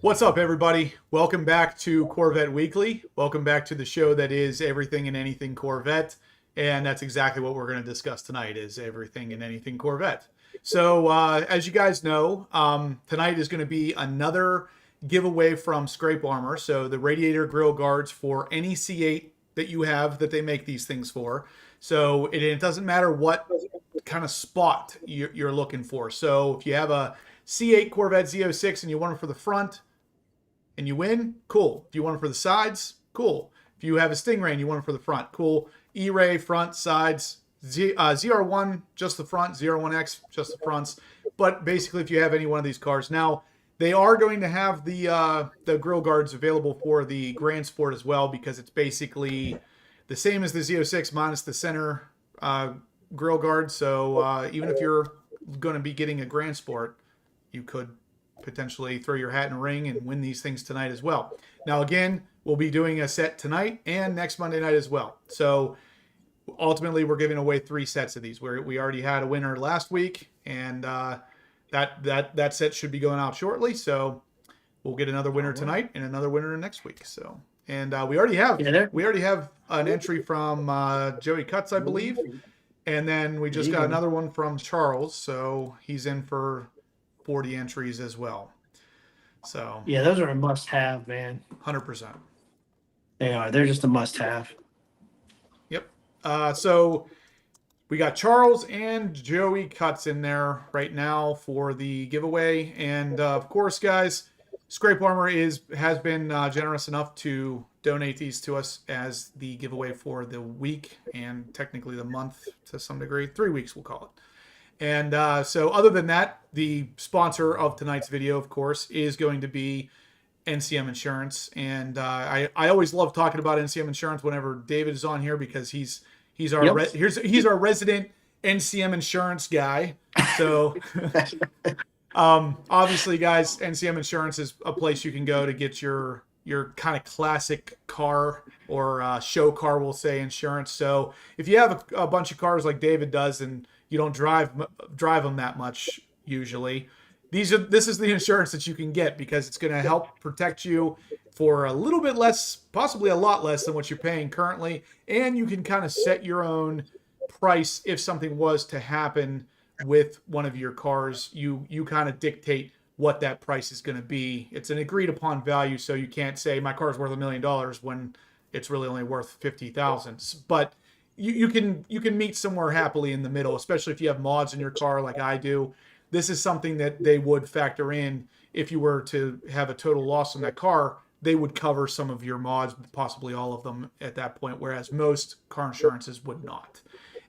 What's up, everybody? Welcome back to Corvette Weekly. Welcome back to the show that is everything and anything Corvette. And that's exactly what we're going to discuss tonight is everything and anything Corvette. So as you guys know, tonight is going to be another giveaway from Scrape Armor. So the radiator grill guards for any C8 that you have that they make these things for. So it doesn't matter what kind of spot you're looking for. So if you have a C8 Corvette Z06 and you want it for the front, and you win, cool. If you want it for the sides, cool. If you have a Stingray and you want it for the front, cool. ERAY, front, sides, ZR1, just the front, ZR1X, just the fronts. But basically, if you have any one of these cars. Now, they are going to have the grill guards available for the Grand Sport as well, because it's basically the same as the Z06 minus the center grill guard. So even if you're going to be getting a Grand Sport, you could potentially throw your hat in a ring and win these things tonight as well. Now, again, we'll be doing a set tonight and next Monday night as well. So ultimately, we're giving away 3 sets of these. We already had a winner last week, and that set should be going out shortly. So we'll get another winner tonight and another winner next week. So we already have an entry from Joey Cutts, I believe, and then we just got another one from Charles. So he's in for 40 entries as well. So yeah, those are a must-have, man. 100%. They are. They're just a must-have. Yep. So we got Charles and Joey Cutts in there right now for the giveaway, and of course, guys, Scrape Armor has been generous enough to donate these to us as the giveaway for the week and technically the month to some degree. 3 weeks, we'll call it. And so other than that, the sponsor of tonight's video, of course, is going to be NCM Insurance. And I always love talking about NCM Insurance whenever David is on here, because he's our he's our resident NCM Insurance guy. So obviously, guys, NCM Insurance is a place you can go to get your kind of classic car or show car, we'll say, insurance. So if you have a bunch of cars like David does and you don't drive them that much usually, this is the insurance that you can get, because it's going to help protect you for a little bit less, possibly a lot less than what you're paying currently, and you can kind of set your own price if something was to happen with one of your cars. You kind of dictate what that price is going to be. It's an agreed upon value, so you can't say my car's worth $1 million when it's really only worth $50,000. But you can meet somewhere happily in the middle, especially if you have mods in your car like I do. This is something that they would factor in if you were to have a total loss on that car. They would cover some of your mods, possibly all of them at that point, whereas most car insurances would not.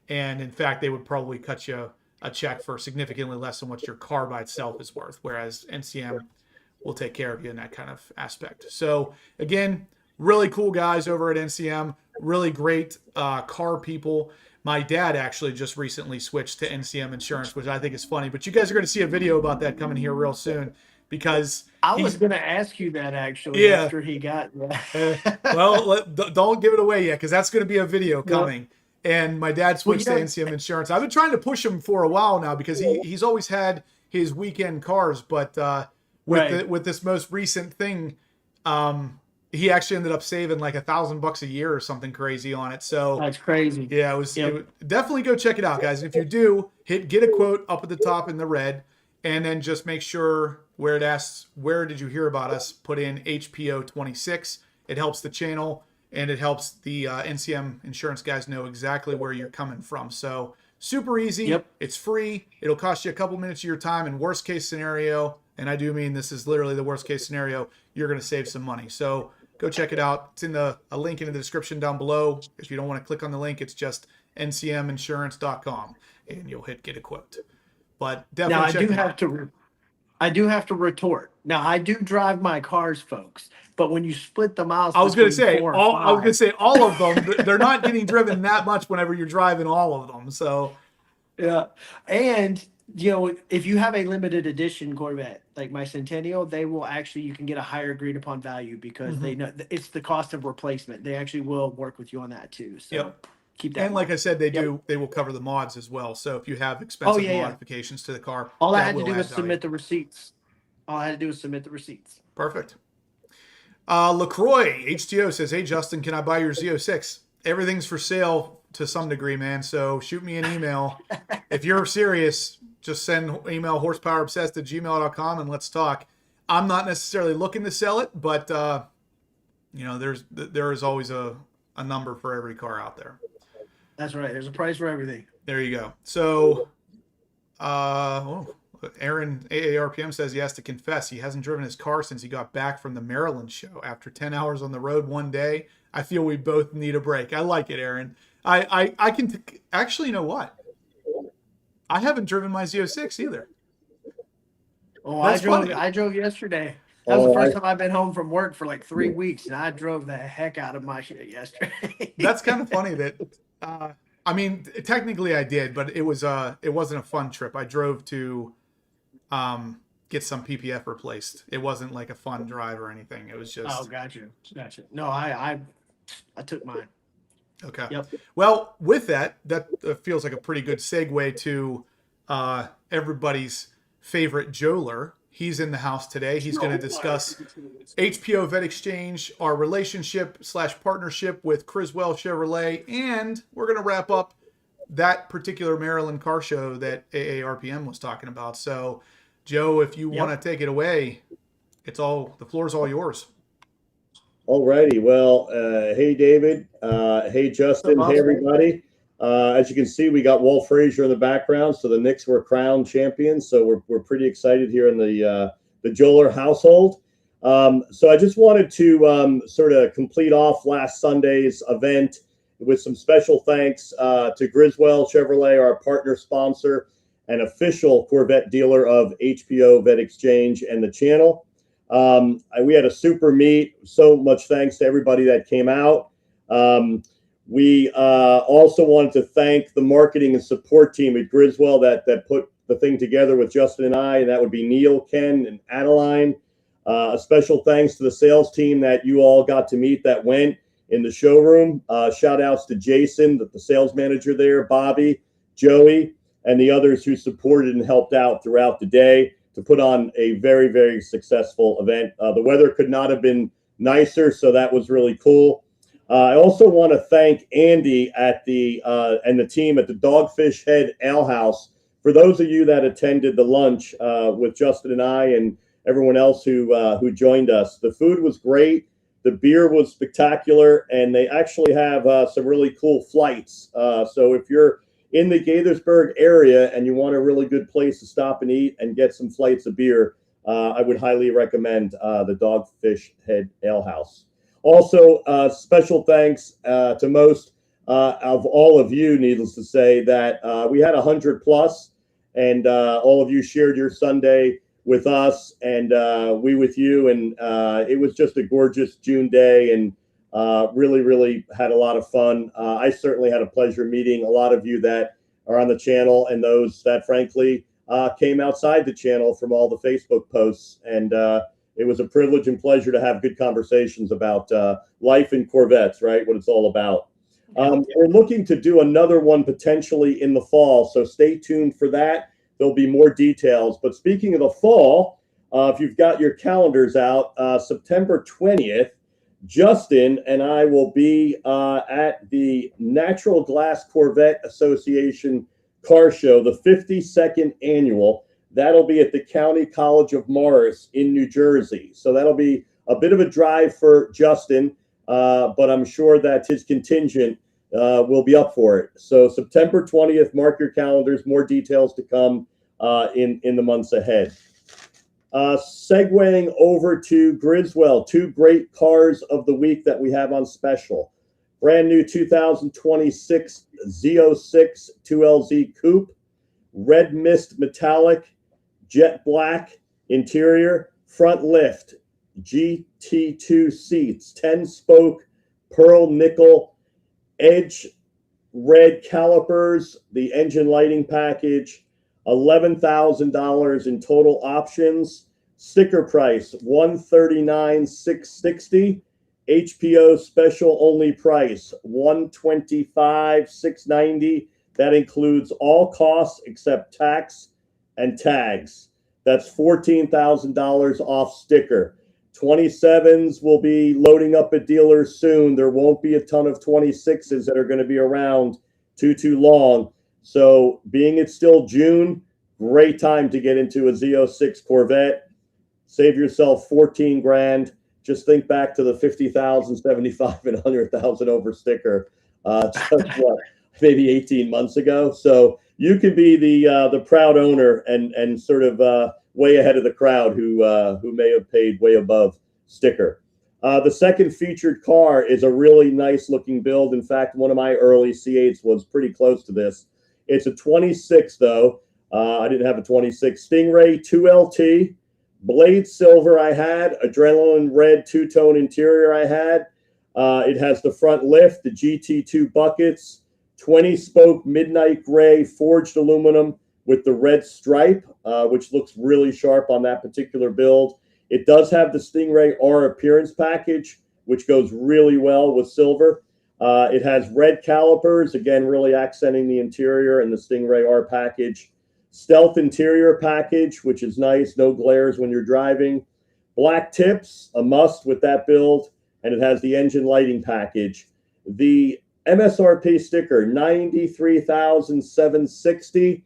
And in fact, they would probably cut you a check for significantly less than what your car by itself is worth, whereas NCM will take care of you in that kind of aspect. So again, really cool guys over at NCM, really great car people. My dad actually just recently switched to NCM Insurance, which I think is funny, but you guys are going to see a video about that coming here real soon, because I was going to ask you that actually after he got well, don't give it away yet, because that's going to be a video coming. Yep. And my dad switched to NCM Insurance. I've been trying to push him for a while now, because he's always had his weekend cars, but with this most recent thing, he actually ended up saving like $1,000 a year or something crazy on it. So that's crazy. Yeah, definitely go check it out, guys. And if you do, get a quote up at the top in the red, and then just make sure where it asks, where did you hear about us, put in HPO 26. It helps the channel, and it helps the NCM Insurance guys know exactly where you're coming from. So super easy. Yep. It's free. It'll cost you a couple minutes of your time. And worst case scenario, and I do mean this is literally the worst case scenario, you're going to save some money. So go check it out. It's in a link in the description down below. If you don't want to click on the link, it's just ncminsurance.com, and you'll hit get a quote. But definitely check it out. I do have to retort. Now, I do drive my cars, folks, but when you split the miles, I was going to say all of them. They're not getting driven that much whenever you're driving all of them. So yeah, and if you have a limited edition Corvette like my Centennial, they will actually, you can get a higher agreed upon value, because they know it's the cost of replacement. They actually will work with you on that too. So keep that. And like I said, they will cover the mods as well. So if you have expensive modifications to the car, all I had to do was submit the receipts. All I had to do was submit the receipts. Perfect. LaCroix, HTO says, hey, Justin, can I buy your Z06? Everything's for sale to some degree, man. So shoot me an email. If you're serious, just send email horsepowerobsessed@gmail.com and let's talk. I'm not necessarily looking to sell it, but there is always a number for every car out there. That's right. There's a price for everything. There you go. So, Aaron AARPM says he has to confess he hasn't driven his car since he got back from the Maryland show. After 10 hours on the road one day, I feel we both need a break. I like it, Aaron. I can actually, you know what? I haven't driven my Z06 either. Oh, I drove yesterday. That was the first time I've been home from work for like 3 weeks, and I drove the heck out of my shit yesterday. That's kind of funny that, I mean, technically I did, but it wasn't a fun trip. I drove to get some PPF replaced. It wasn't like a fun drive or anything. It was just. Oh, gotcha. No, I took mine. Okay. Yep. Well, with that feels like a pretty good segue to everybody's favorite Joler. He's in the house today. He's going to discuss HPO Vet Exchange, our relationship / partnership with Criswell Chevrolet, and we're going to wrap up that particular Maryland car show that AARPM was talking about. So, Joe, if you want to take it away, the floor is all yours. Alrighty. Well, hey, David. Hey, Justin. Hey, everybody. As you can see, we got Walt Frazier in the background. So the Knicks were crowned champions. So we're pretty excited here in the Joler household. So I just wanted to sort of complete off last Sunday's event with some special thanks to Criswell Chevrolet, our partner sponsor and official Corvette dealer of HPO Vet Exchange and the channel. We had a super meet. So much thanks to everybody that came out. We also wanted to thank the marketing and support team at Criswell that put the thing together with Justin and I, and that would be Neil, Ken, and Adeline. A special thanks to the sales team that you all got to meet that went in the showroom. Shout outs to Jason, the sales manager there, Bobby, Joey, and the others who supported and helped out throughout the day to put on a very, very successful event. The weather could not have been nicer, so that was really cool. I also want to thank Andy and the team at the Dogfish Head Ale House. For those of you that attended the lunch with Justin and I and everyone else who joined us, the food was great. The beer was spectacular, and they actually have some really cool flights. So if you're in the Gaithersburg area and you want a really good place to stop and eat and get some flights of beer, I would highly recommend the Dogfish Head Ale House. Also, special thanks to most of all of you, needless to say, that we had 100 plus, and all of you shared your Sunday with us and we with you. And it was just a gorgeous June day and really, really had a lot of fun. I certainly had a pleasure meeting a lot of you that are on the channel and those that, frankly, came outside the channel from all the Facebook posts. And it was a privilege and pleasure to have good conversations about life in Corvettes, right? What it's all about. We're looking to do another one potentially in the fall, so stay tuned for that. There'll be more details. But speaking of the fall, if you've got your calendars out, September 20th, Justin and I will be at the Natural Glass Corvette Association Car Show, the 52nd annual. That'll be at the County College of Morris in New Jersey. So that'll be a bit of a drive for Justin, but I'm sure that his contingent will be up for it. So September 20th, mark your calendars. More details to come in the months ahead. Segueing over to Criswell, two great cars of the week that we have on special. Brand new 2026 Z06 2LZ Coupe, red mist metallic, jet black interior, front lift, GT2 seats, 10-spoke pearl nickel, edge red calipers, the engine lighting package, $11,000 in total options, sticker price $139,660, HPO special only price $125,690. That includes all costs except tax and tags. That's $14,000 off sticker. 27s will be loading up at dealers soon. There won't be a ton of 26s that are going to be around too long. So being it's still June, great time to get into a Z06 Corvette. Save yourself 14 grand. Just think back to the 50,000, 75, and 100,000 over sticker. Just what, maybe 18 months ago. So you can be the proud owner and sort of way ahead of the crowd who may have paid way above sticker. The second featured car is a really nice looking build. In fact, one of my early C8s was pretty close to this. It's a 26 though. I didn't have a 26. Stingray 2LT, blade silver I had, adrenaline red two-tone interior I had. It has the front lift, the GT2 buckets, 20-spoke midnight gray forged aluminum with the red stripe, which looks really sharp on that particular build. It does have the Stingray R appearance package, which goes really well with silver. It has red calipers, again, really accenting the interior and the Stingray R package. Stealth interior package, which is nice, no glares when you're driving. Black tips, a must with that build, and it has the engine lighting package. The MSRP sticker, $93,760.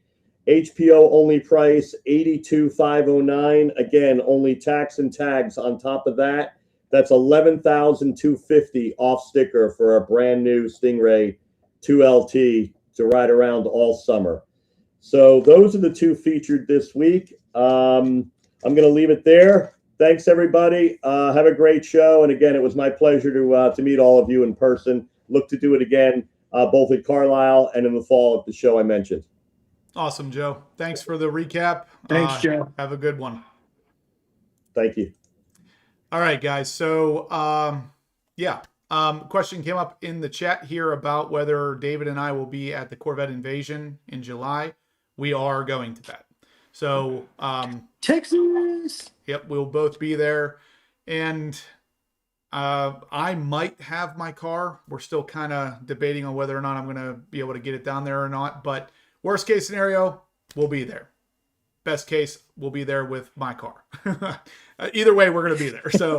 HPO only price $82,509. Again, only tax and tags on top of that. That's $11,250 off sticker for a brand new Stingray 2LT to ride around all summer. So those are the two featured this week. I'm going to leave it there. Thanks, everybody. Have a great show. And again, it was my pleasure to meet all of you in person. Look to do it again, both at Carlisle and in the fall at the show I mentioned. Awesome, Joe. Thanks for the recap. Thanks, Joe. Have a good one. Thank you. All right, guys. So, question came up in the chat here about whether David and I will be at the Corvette Invasion in July. We are going to that. So, Texas. Yep, we'll both be there. And I might have my car. We're still kind of debating on whether or not I'm going to be able to get it down there or not. But worst case scenario, we'll be there. Best case, we'll be there with my car. Either way, we're going to be there. So,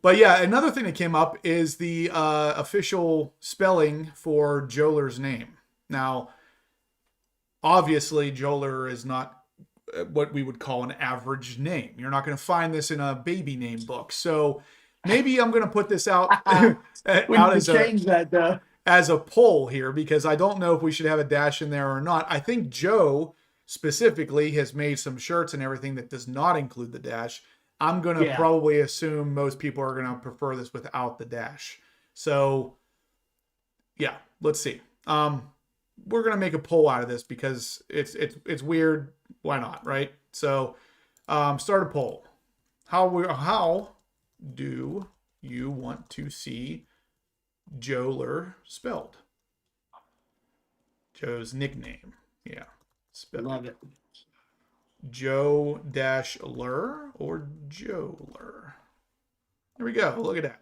but yeah, another thing that came up is the official spelling for Joler's name. Now, obviously, Joler is not what we would call an average name. You're not going to find this in a baby name book. So maybe I'm going to put this out, as a poll here, because I don't know if we should have a dash in there or not. I think Joe specifically has made some shirts and everything that does not include the dash. I'm going to probably assume most people are going to prefer this without the dash. So yeah, let's see. We're going to make a poll out of this because it's weird. Why not? Right. So, start a poll. How do you want to see Joler spelled? Joe's nickname. Yeah. Spelled. Love it. Joe-Ler or Joler? There we go. Look at that.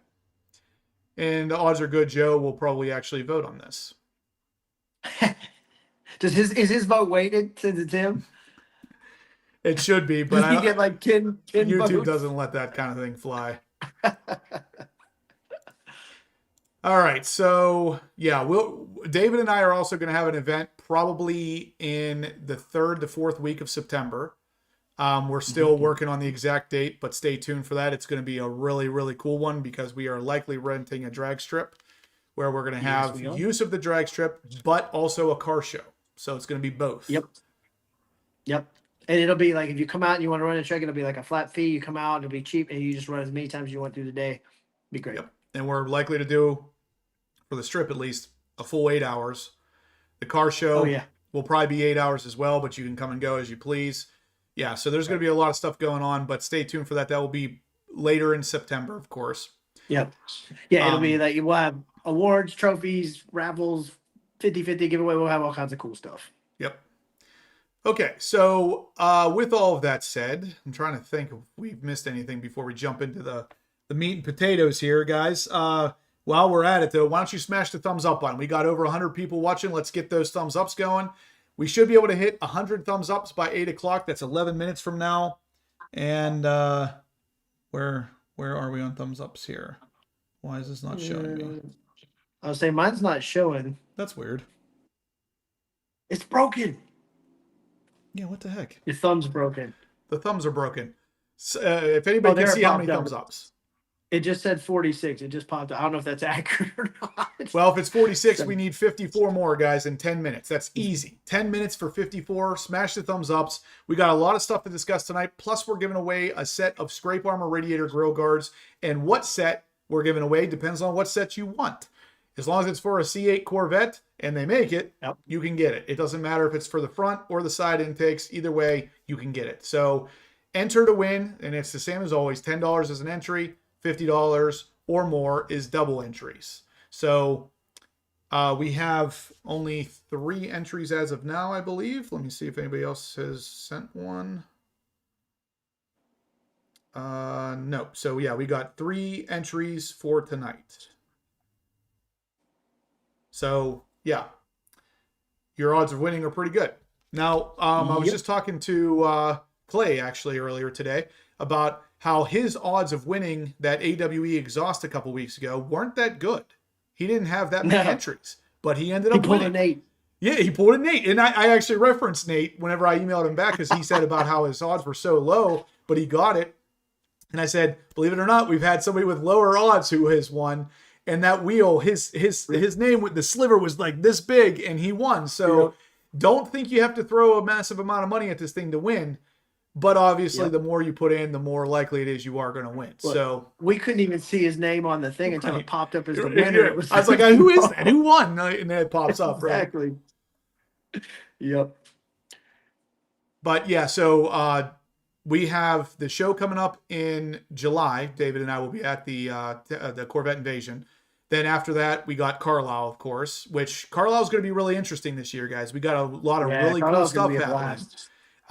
And the odds are good Joe will probably actually vote on this. Is his vote weighted to Tim? It should be, but Does he get like 10 YouTube votes? doesn't let that kind of thing fly. All right, so yeah, David and I are also going to have an event probably in the 3rd to 4th week of September. We're still working on the exact date, but stay tuned for that. It's going to be a really, really cool one because we are likely renting a drag strip where we're going to have use of the drag strip, but also a car show. So it's going to be both. Yep. And it'll be like, if you come out and you want to run a track, it'll be like a flat fee. You come out, it'll be cheap, and you just run as many times as you want through the day. Be great. Yep. And we're likely to do, for the strip at least, a full 8 hours. The car show will probably be 8 hours as well, but you can come and go as you please. Yeah, so there's going to be a lot of stuff going on, but stay tuned for that. That will be later in September, of course. Yep. Yeah, it'll be like, we'll have awards, trophies, raffles, 50-50 giveaway. We'll have all kinds of cool stuff. Yep. Okay, so with all of that said, I'm trying to think if we've missed anything before we jump into the meat and potatoes here, guys. While we're at it, though, why don't you smash the thumbs up button? We got over 100 people watching. Let's get those thumbs ups going. we should be able to hit 100 thumbs ups by 8 o'clock. That's 11 minutes from now. And where are we on thumbs ups here? Why is this not showing me? I'll say mine's not showing. That's weird. It's broken. Yeah, what the heck? Your thumb's broken. The thumbs are broken. So, if anybody can see how many thumbs ups. It just said 46. It just popped up. I don't know if that's accurate or not. Well, if it's 46, we need 54 more, guys, in 10 minutes. That's easy. 10 minutes for 54. Smash the thumbs ups. We got a lot of stuff to discuss tonight. Plus, we're giving away a set of scrape armor radiator grill guards. And what set we're giving away depends on what set you want. As long as it's for a C8 Corvette and they make it, you can get it. It doesn't matter if it's for the front or the side intakes. Either way, you can get it. So enter to win, and it's the same as always. $10 is an entry. $50 or more is double entries. So we have only 3 entries as of now, I believe. Let me see if anybody else has sent one. No. So yeah, we got 3 entries for tonight. So yeah, your odds of winning are pretty good. Now, I was just talking to Clay actually earlier today about how his odds of winning that AWE exhaust a couple weeks ago weren't that good. He didn't have that many entries, but he ended up winning. He pulled an 8. Yeah, he pulled an 8. And I actually referenced Nate whenever I emailed him back because he said about how his odds were so low, but he got it. And I said, believe it or not, we've had somebody with lower odds who has won. And that wheel, his name with the sliver was like this big, and he won. So don't think you have to throw a massive amount of money at this thing to win. But obviously, the more you put in, the more likely it is you are going to win. Look, so we couldn't even see his name on the thing until it popped up as the winner. It was I was like, who is that? Who won? And then it pops up, right? Exactly. Yep. But yeah, so we have the show coming up in July. David and I will be at the Corvette Invasion. Then after that, we got Carlisle, of course, which Carlisle is going to be really interesting this year, guys. We got a lot of really cool stuff happening.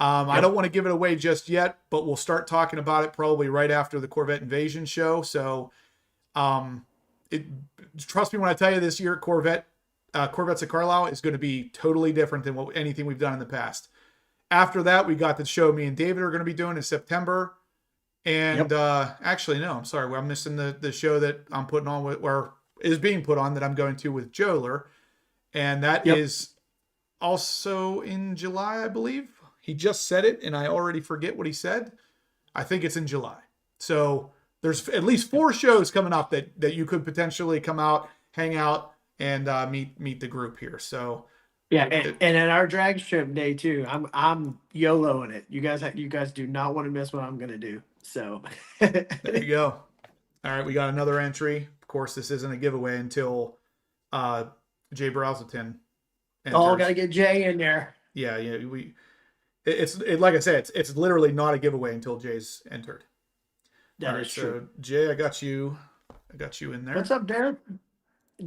I don't want to give it away just yet, but we'll start talking about it probably right after the Corvette Invasion show. So trust me when I tell you this year, Corvettes at Carlisle is going to be totally different than anything we've done in the past. After that, we got the show me and David are going to be doing in September. And actually, no, I'm sorry. I'm missing the show that I'm putting on or is being put on that I'm going to with Joler. And that is also in July, I believe. He just said it, and I already forget what he said. I think it's in July. So there's at least 4 shows coming up that you could potentially come out, hang out, and meet the group here. So and at our drag strip day too, I'm YOLOing it. You guys do not want to miss what I'm gonna do. So there you go. All right, we got another entry. Of course, this isn't a giveaway until Jay Browselton enters. Oh, gotta get Jay in there. Yeah. It's like I said, it's literally not a giveaway until Jay's entered. That is true. So Jay, I got you in there. What's up, Derek?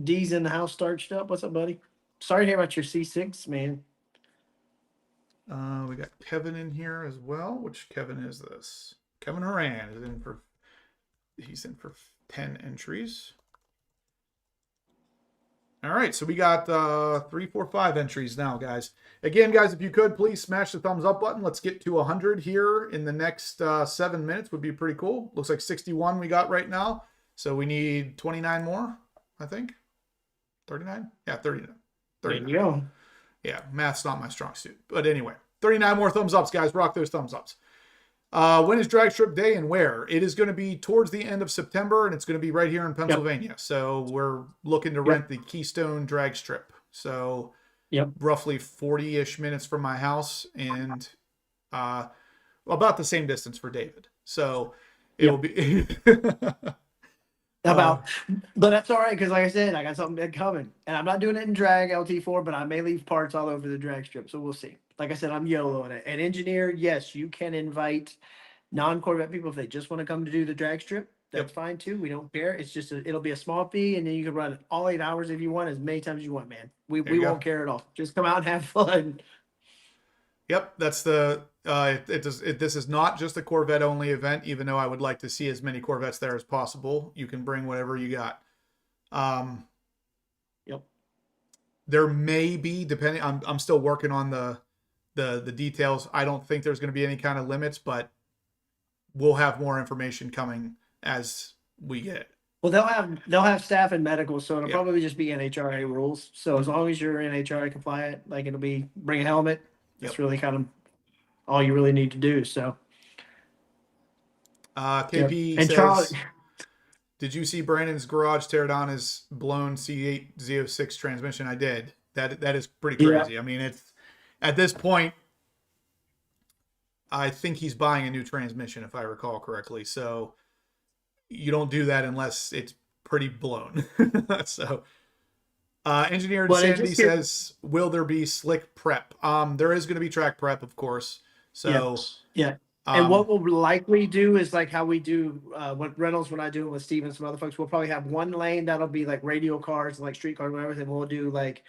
D's in the house, starched up. What's up, buddy? Sorry to hear about your C6, man. We got Kevin in here as well. Which Kevin is this? Kevin Horan is in for. He's in for 10 entries. All right, so we got 3, 4, 5 entries now, guys. Again, guys, if you could, please smash the thumbs up button. Let's get to 100 here in the next 7 minutes. Would be pretty cool. Looks like 61 we got right now. So we need 29 more, I think. 39? Yeah, 39. 39. There you go. Yeah, math's not my strong suit. But anyway, 39 more thumbs ups, guys. Rock those thumbs ups. When is Drag Strip Day and where? It is going to be towards the end of September, and it's going to be right here in Pennsylvania. So we're looking to rent the Keystone Drag Strip. So roughly 40-ish minutes from my house and about the same distance for David. So it will be... But that's all right, because like I said, I got something big coming. And I'm not doing it in drag LT4, but I may leave parts all over the drag strip. So we'll see. Like I said, I'm YOLOing it. An engineer, yes, you can invite non-Corvette people if they just want to come to do the drag strip. That's fine too. We don't care. It's just it'll be a small fee, and then you can run all 8 hours if you want, as many times as you want, man. We won't care at all. Just come out and have fun. Yep, that's the this is not just a Corvette only event, even though I would like to see as many Corvettes there as possible. You can bring whatever you got. There may be, depending. I'm still working on the details. I don't think there's going to be any kind of limits, but we'll have more information coming as we get it. Well, they'll have staff and medical, so it'll Yeah. probably just be NHRA rules. So as long as you're NHRA compliant, like it'll be bring a helmet. That's Yep. really kind of all you really need to do. So KP and says, Charlie, did you see Brandon's garage tear down his blown C8 Z06 transmission? I did. That is pretty crazy. I mean, it's at this point, I think he's buying a new transmission, if I recall correctly. So you don't do that unless it's pretty blown. So Engineer Sandy says, will there be slick prep? There is going to be track prep, of course. So yeah. And what we'll likely do is like how we do what Reynolds, when I do it with Steve and some other folks, we'll probably have one lane that'll be like radial cars and like street cars and everything. We'll do like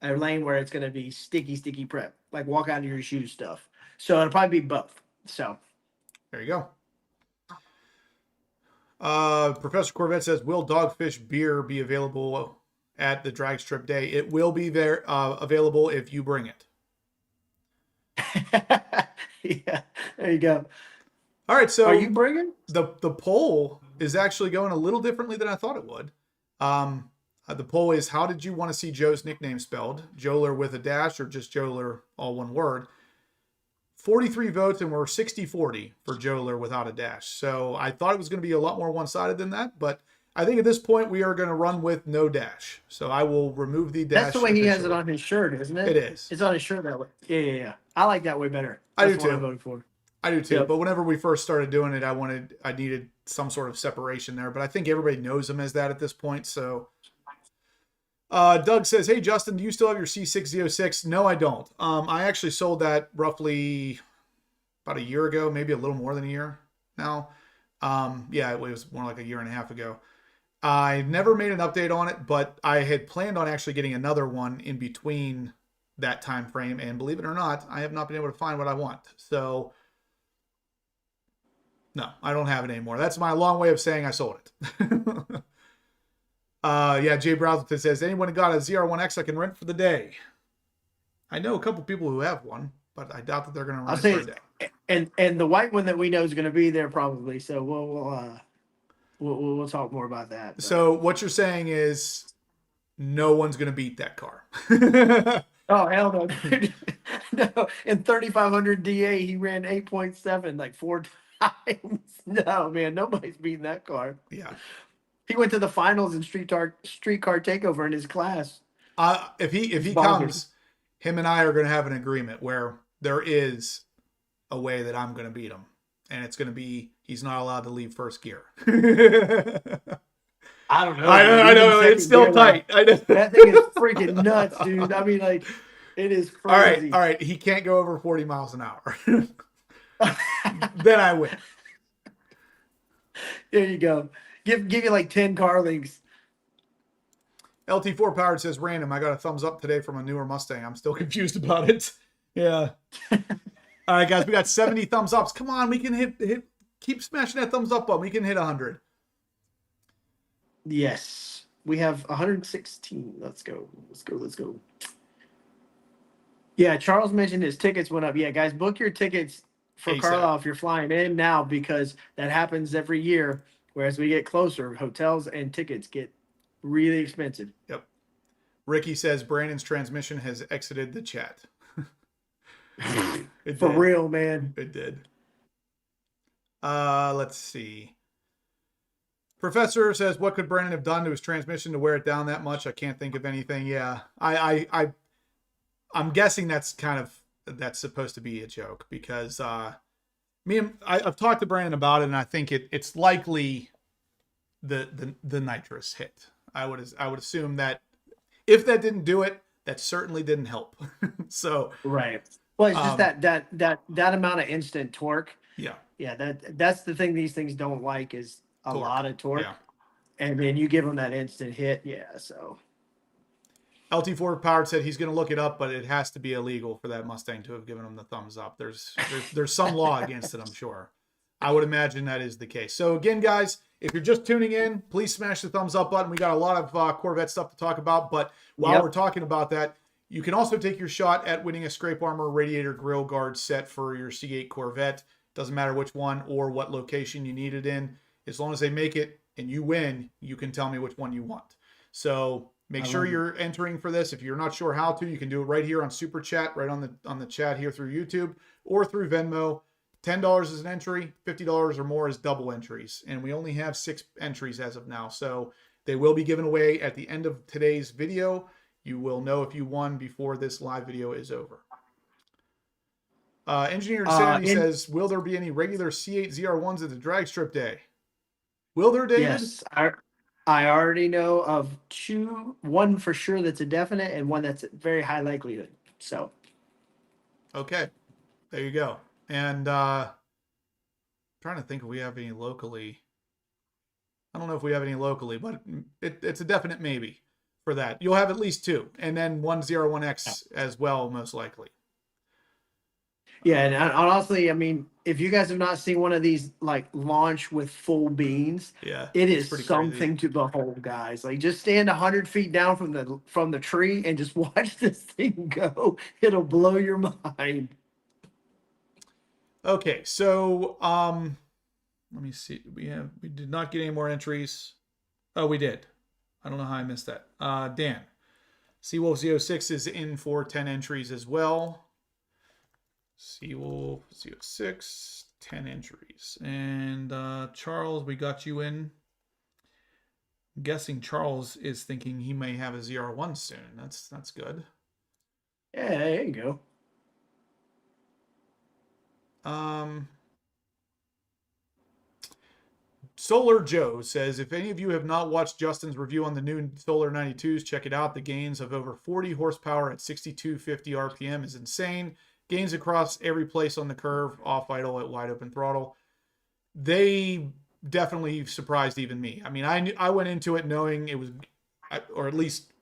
a lane where it's going to be sticky prep, like walk out of your shoes stuff. So it'll probably be both. So there you go. Professor Corvette says, will Dogfish beer be available at the drag strip day? It will be there, available if you bring it. yeah, there you go. All right, so are you bringing the poll is actually going a little differently than I thought it would. The poll is, how did you want to see Joe's nickname spelled? Joeler with a dash or just Joeler, all one word? 43 votes, and we're 60-40 for Joeler without a dash. So I thought it was going to be a lot more one-sided than that, but I think at this point we are going to run with no dash. So I will remove the dash. That's the way he has it on his shirt, isn't it? It is. It's on his shirt that way. Yeah. I like that way better. I That's do what too. I voted for. I do too. Yep. But whenever we first started doing it, I needed some sort of separation there. But I think everybody knows him as that at this point. So Doug says, hey, Justin, do you still have your C6 Z06? No, I don't. I actually sold that roughly about a year ago, maybe a little more than a year now. Yeah, it was more like a year and a half ago. I never made an update on it, but I had planned on actually getting another one in between that time frame. And believe it or not, I have not been able to find what I want. So no, I don't have it anymore. That's my long way of saying I sold it. Yeah, Jay Browsington says, anyone got a ZR1X I can rent for the day? I know a couple people who have one, but I doubt that they're going to rent it for a day. And the white one that we know is going to be there probably. So we'll talk more about that. But. So what you're saying is no one's going to beat that car. Oh, hell no. Dude. No, in 3500 DA, he ran 8.7 like 4 times. No, man, nobody's beating that car. Yeah. He went to the finals in streetcar takeover in his class. If he comes, him and I are going to have an agreement where there is a way that I'm going to beat him. And it's going to be, he's not allowed to leave first gear. I don't know. I know. It's still tight. I know. That thing is freaking nuts, dude. I mean, like, it is crazy. All right. He can't go over 40 miles an hour. Then I win. There you go. Give you like 10 car links. LT4 Powered says, random. I got a thumbs up today from a newer Mustang. I'm still confused about it. Yeah. All right, guys. We got 70 thumbs ups. Come on. We can hit. Keep smashing that thumbs up button. We can hit 100. Yes. We have 116. Let's go. Yeah, Charles mentioned his tickets went up. Yeah, guys, book your tickets for ASAP. Carlisle if you're flying in now, because that happens every year. Whereas we get closer, hotels and tickets get really expensive. Yep. Ricky says Brandon's transmission has exited the chat. For real, man. It did. Let's see. Professor says, what could Brandon have done to his transmission to wear it down that much? I can't think of anything. Yeah. I'm guessing that's supposed to be a joke, because I've talked to Brandon about it, and I think it's likely the nitrous hit. I would assume that if that didn't do it, that certainly didn't help. So right. Well, it's just that amount of instant torque. Yeah. Yeah. That's the thing these things don't like, is a torque. lot of torque. Yeah. And then you give them that instant hit. Yeah. So. LT4 Powered said he's going to look it up, but it has to be illegal for that Mustang to have given him the thumbs up. There's some law against it, I'm sure. I would imagine that is the case. So again, guys, If you're just tuning in, please smash the thumbs up button. We got a lot of Corvette stuff to talk about, but while we're talking about that, you can also take your shot at winning a scrape armor radiator grill guard set for your C8 Corvette. Doesn't matter which one or what location you need it in. As long as they make it and you win, you can tell me which one you want. So make sure you're entering for this. If you're not sure how to, you can do it right here on Super Chat, right on the chat here through YouTube or through Venmo. $10 is an entry, $50 or more is double entries. And we only have 6 entries as of now. So they will be given away at the end of today's video. You will know if you won before this live video is over. Engineer Insanity says, will there be any regular C8 ZR1s at the drag strip day? Will there, David? Yes, I already know of 2, one for sure that's a definite and one that's a very high likelihood. So, okay, there you go. And trying to think if we have any locally. I don't know if we have any locally, but it's a definite maybe for that. You'll have at least 2, and then one ZR1X as well, most likely. Yeah, and honestly, I mean, if you guys have not seen one of these like launch with full beans, yeah, it is something crazy to behold, guys. Like just stand 100 feet down from the tree and just watch this thing go. It'll blow your mind. Okay, so let me see. We did not get any more entries. Oh, we did. I don't know how I missed that. Dan, Seawolf Z06 is in for 10 entries as well. Seawolf Z06, 10 entries. And Charles, we got you in. I'm guessing Charles is thinking he may have a ZR1 soon. That's good. Yeah, there you go. Solar Joe says, if any of you have not watched Justin's review on the new Solar 92s, check it out. The gains of over 40 horsepower at 6250 RPM is insane. Gains across every place on the curve, off idle at wide open throttle. They definitely surprised even me. I mean, I went into it knowing it was, or at least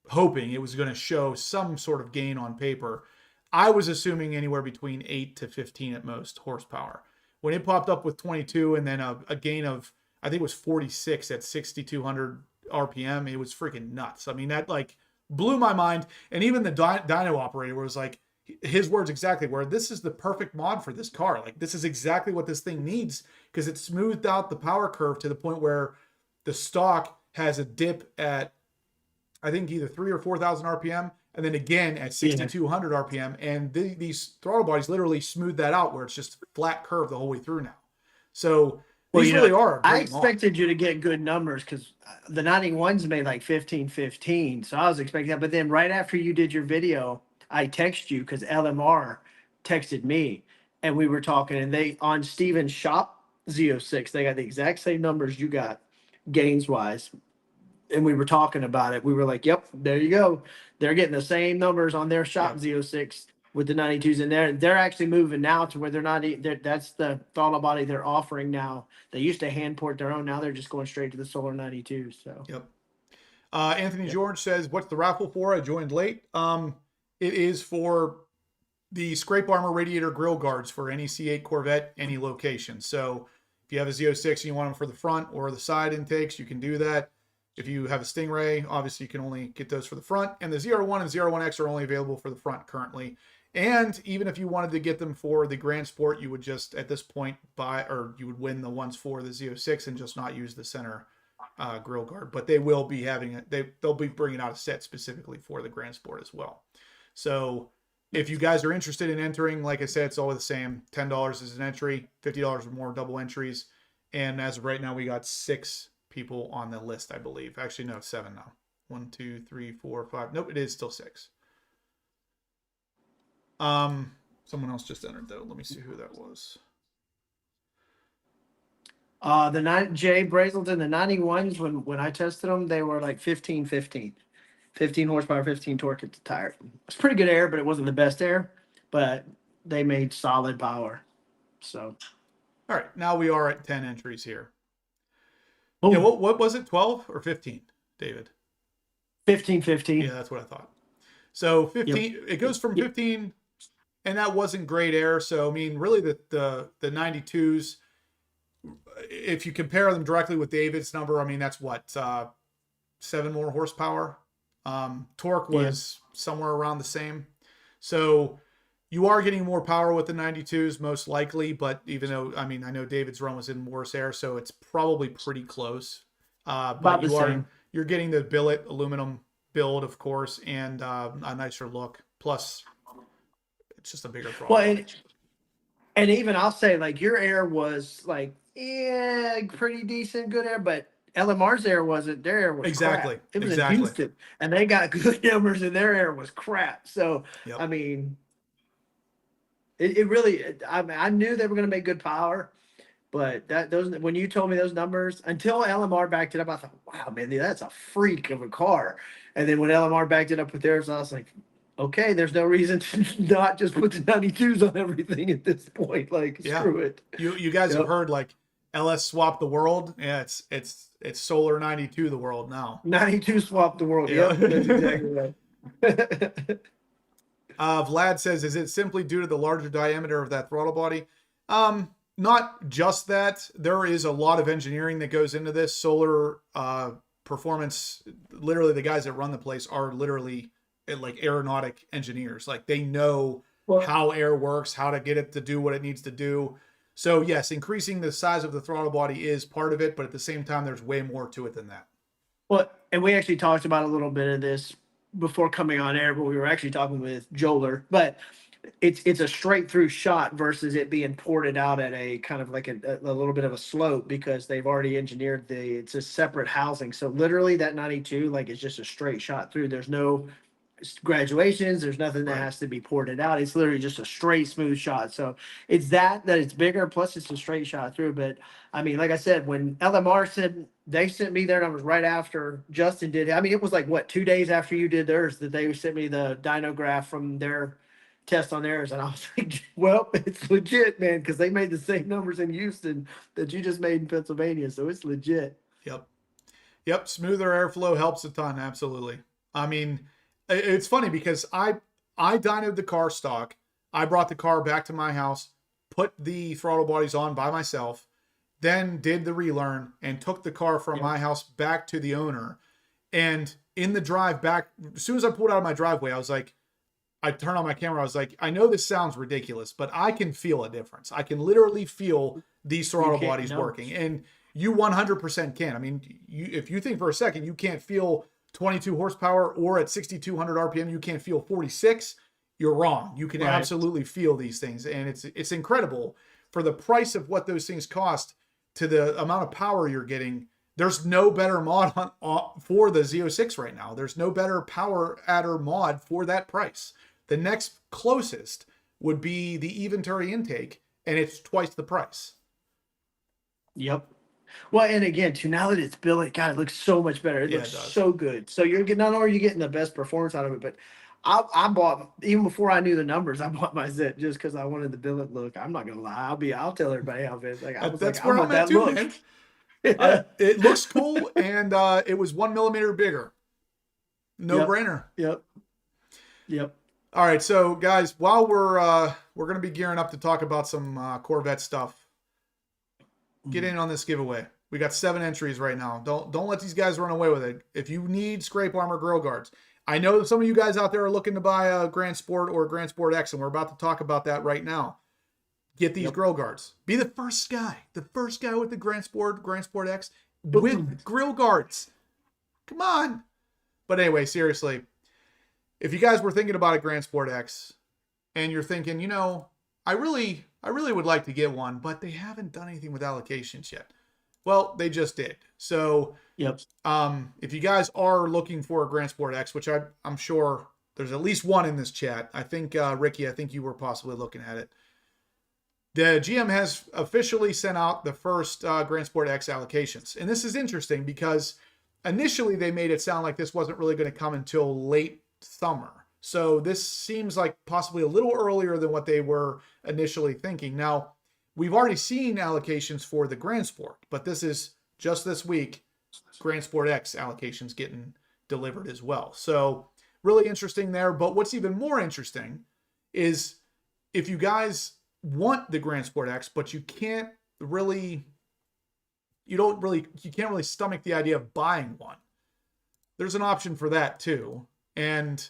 hoping it was going to show some sort of gain on paper. I was assuming anywhere between 8 to 15 at most horsepower. When it popped up with 22 and then a gain of, I think it was 46 at 6,200 RPM, it was freaking nuts. I mean, that like blew my mind. And even the dyno operator was like, his words exactly were, this is the perfect mod for this car. Like, this is exactly what this thing needs, because it smoothed out the power curve to the point where the stock has a dip at, I think, either 3,000 or 4,000 RPM, and then again at 6,200 RPM. And these throttle bodies literally smooth that out where it's just a flat curve the whole way through now. So these really are. I expected you to get good numbers because the 91s made like 15. So I was expecting that. But then right after you did your video, I texted you because LMR texted me and we were talking, and they on Steven's shop Z06, they got the exact same numbers you got gains wise. And we were talking about it. We were like, yep, there you go. They're getting the same numbers on their shop Z06 with the 92s in there. They're actually moving now to where they're not, that's the throttle body they're offering now. They used to hand port their own. Now they're just going straight to the Solar 92s. So, yep. Anthony George says, what's the raffle for? I joined late. It is for the scrape armor radiator grill guards for any C8 Corvette, any location. So if you have a Z06 and you want them for the front or the side intakes, you can do that. If you have a Stingray, obviously you can only get those for the front. And the ZR1 and ZR1X are only available for the front currently. And even if you wanted to get them for the Grand Sport, you would just, at this point, buy, or you would win the ones for the Z06 and just not use the center grill guard. But they will be having it. They'll be bringing out a set specifically for the Grand Sport as well. So if you guys are interested in entering, like I said, it's always the same. $10 is an entry, $50 or more double entries. And as of right now, we got 6 people on the list, I believe. Actually, no, 7 now. 1, 2, 3, 4, 5. Nope, it is still 6. Someone else just entered though. Let me see who that was. Jay Brazelton, the 91s, when I tested them, they were like 15 horsepower, 15 torque at the tire. It's pretty good air, but it wasn't the best air, but they made solid power. So, all right, now we are at 10 entries here. Ooh. Yeah, what was it, 12 or 15, David? 15. Yeah, that's what I thought. So 15, yep. It goes from 15, and that wasn't great air. So I mean, really, the 92s, if you compare them directly with David's number, I mean, that's what, 7 more horsepower. Torque was somewhere around the same. So you are getting more power with the 92s most likely, but even though, I mean, I know David's run was in worse air, so it's probably pretty close. But you're getting the billet aluminum build, of course, and a nicer look. Plus, it's just a bigger throttle. Well, and even I'll say, like, your air was like, pretty decent, good air, but LMR's air wasn't. Their air was exactly crap. It was exactly. in Houston, and they got good numbers, and their air was crap. So I mean, it really. I knew they were going to make good power, but when you told me those numbers, until LMR backed it up, I thought, wow, man, that's a freak of a car. And then when LMR backed it up with theirs, I was like, okay, there's no reason to not just put the 92s on everything at this point. Like, screw it. You guys have heard, like, LS swap the world. Yeah, it's Solar 92 the world now. 92 swap the world. Yep, that's exactly right. Vlad says, is it simply due to the larger diameter of that throttle body? Not just that. There is a lot of engineering that goes into this. Solar performance, literally the guys that run the place are literally like aeronautic engineers. Like, they know how air works, how to get it to do what it needs to do. So yes, increasing the size of the throttle body is part of it, but at the same time, there's way more to it than that. Well, and we actually talked about a little bit of this before coming on air, but we were actually talking with Joler, but it's a straight through shot versus it being ported out at a kind of like a little bit of a slope, because they've already engineered it's a separate housing. So literally that 92, like, it's just a straight shot through. There's no graduations, there's nothing that has to be ported out. It's literally just a straight smooth shot. So it's that it's bigger, plus it's a straight shot through. But I mean, like I said, when LMR said they sent me their numbers right after Justin did, I mean, it was like, what, 2 days after you did theirs that they sent me the dyno graph from their test on theirs, and I was like, well, it's legit, man, because they made the same numbers in Houston that you just made in Pennsylvania, so it's legit. Yep, smoother airflow helps a ton. Absolutely. I mean, it's funny because I dynoed the car stock. I brought the car back to my house, put the throttle bodies on by myself, then did the relearn and took the car from my house back to the owner. And in the drive back, as soon as I pulled out of my driveway, I was like, I turned on my camera. I was like, I know this sounds ridiculous, but I can feel a difference. I can literally feel these throttle bodies working. And you 100% can. I mean, if you think for a second, you can't feel 22 horsepower, or at 6,200 RPM, you can't feel 46, you're wrong. You can absolutely feel these things. And it's incredible for the price of what those things cost to the amount of power you're getting. There's no better mod for the Z06 right now. There's no better power adder mod for that price. The next closest would be the Eventuri intake, and it's twice the price. Yep. Well, and again, too, now that it's billet, God, it looks so much better. It looks so good. So you're getting, not only are you getting the best performance out of it, but I bought, even before I knew the numbers, I bought my Zet just because I wanted the billet look. I'm not gonna lie, I'll tell everybody how it's like. That's where I'm at too, man. It looks cool, and it was 1 millimeter bigger. No brainer. Yep. All right, so guys, while we're going to be gearing up to talk about some Corvette stuff, get in on this giveaway. We got 7 entries right now. Don't let these guys run away with it. If you need scrape armor grill guards, I know that some of you guys out there are looking to buy a Grand Sport or a Grand Sport X, and we're about to talk about that right now. Get these grill guards. Be the first guy with the Grand Sport X with grill guards. Come on. But anyway, seriously, if you guys were thinking about a Grand Sport X and you're thinking, you know, I really would like to get one, but they haven't done anything with allocations yet. Well, they just did. So if you guys are looking for a Grand Sport X, which I'm sure there's at least one in this chat. I think, Ricky, I think you were possibly looking at it. The GM has officially sent out the first Grand Sport X allocations. And this is interesting because initially they made it sound like this wasn't really going to come until late summer. So this seems like possibly a little earlier than what they were initially thinking. Now, we've already seen allocations for the Grand Sport, but this is just this week, Grand Sport X allocations getting delivered as well. So really interesting there. But what's even more interesting is if you guys want the Grand Sport X, but you can't really you can't really stomach the idea of buying one. There's an option for that too, and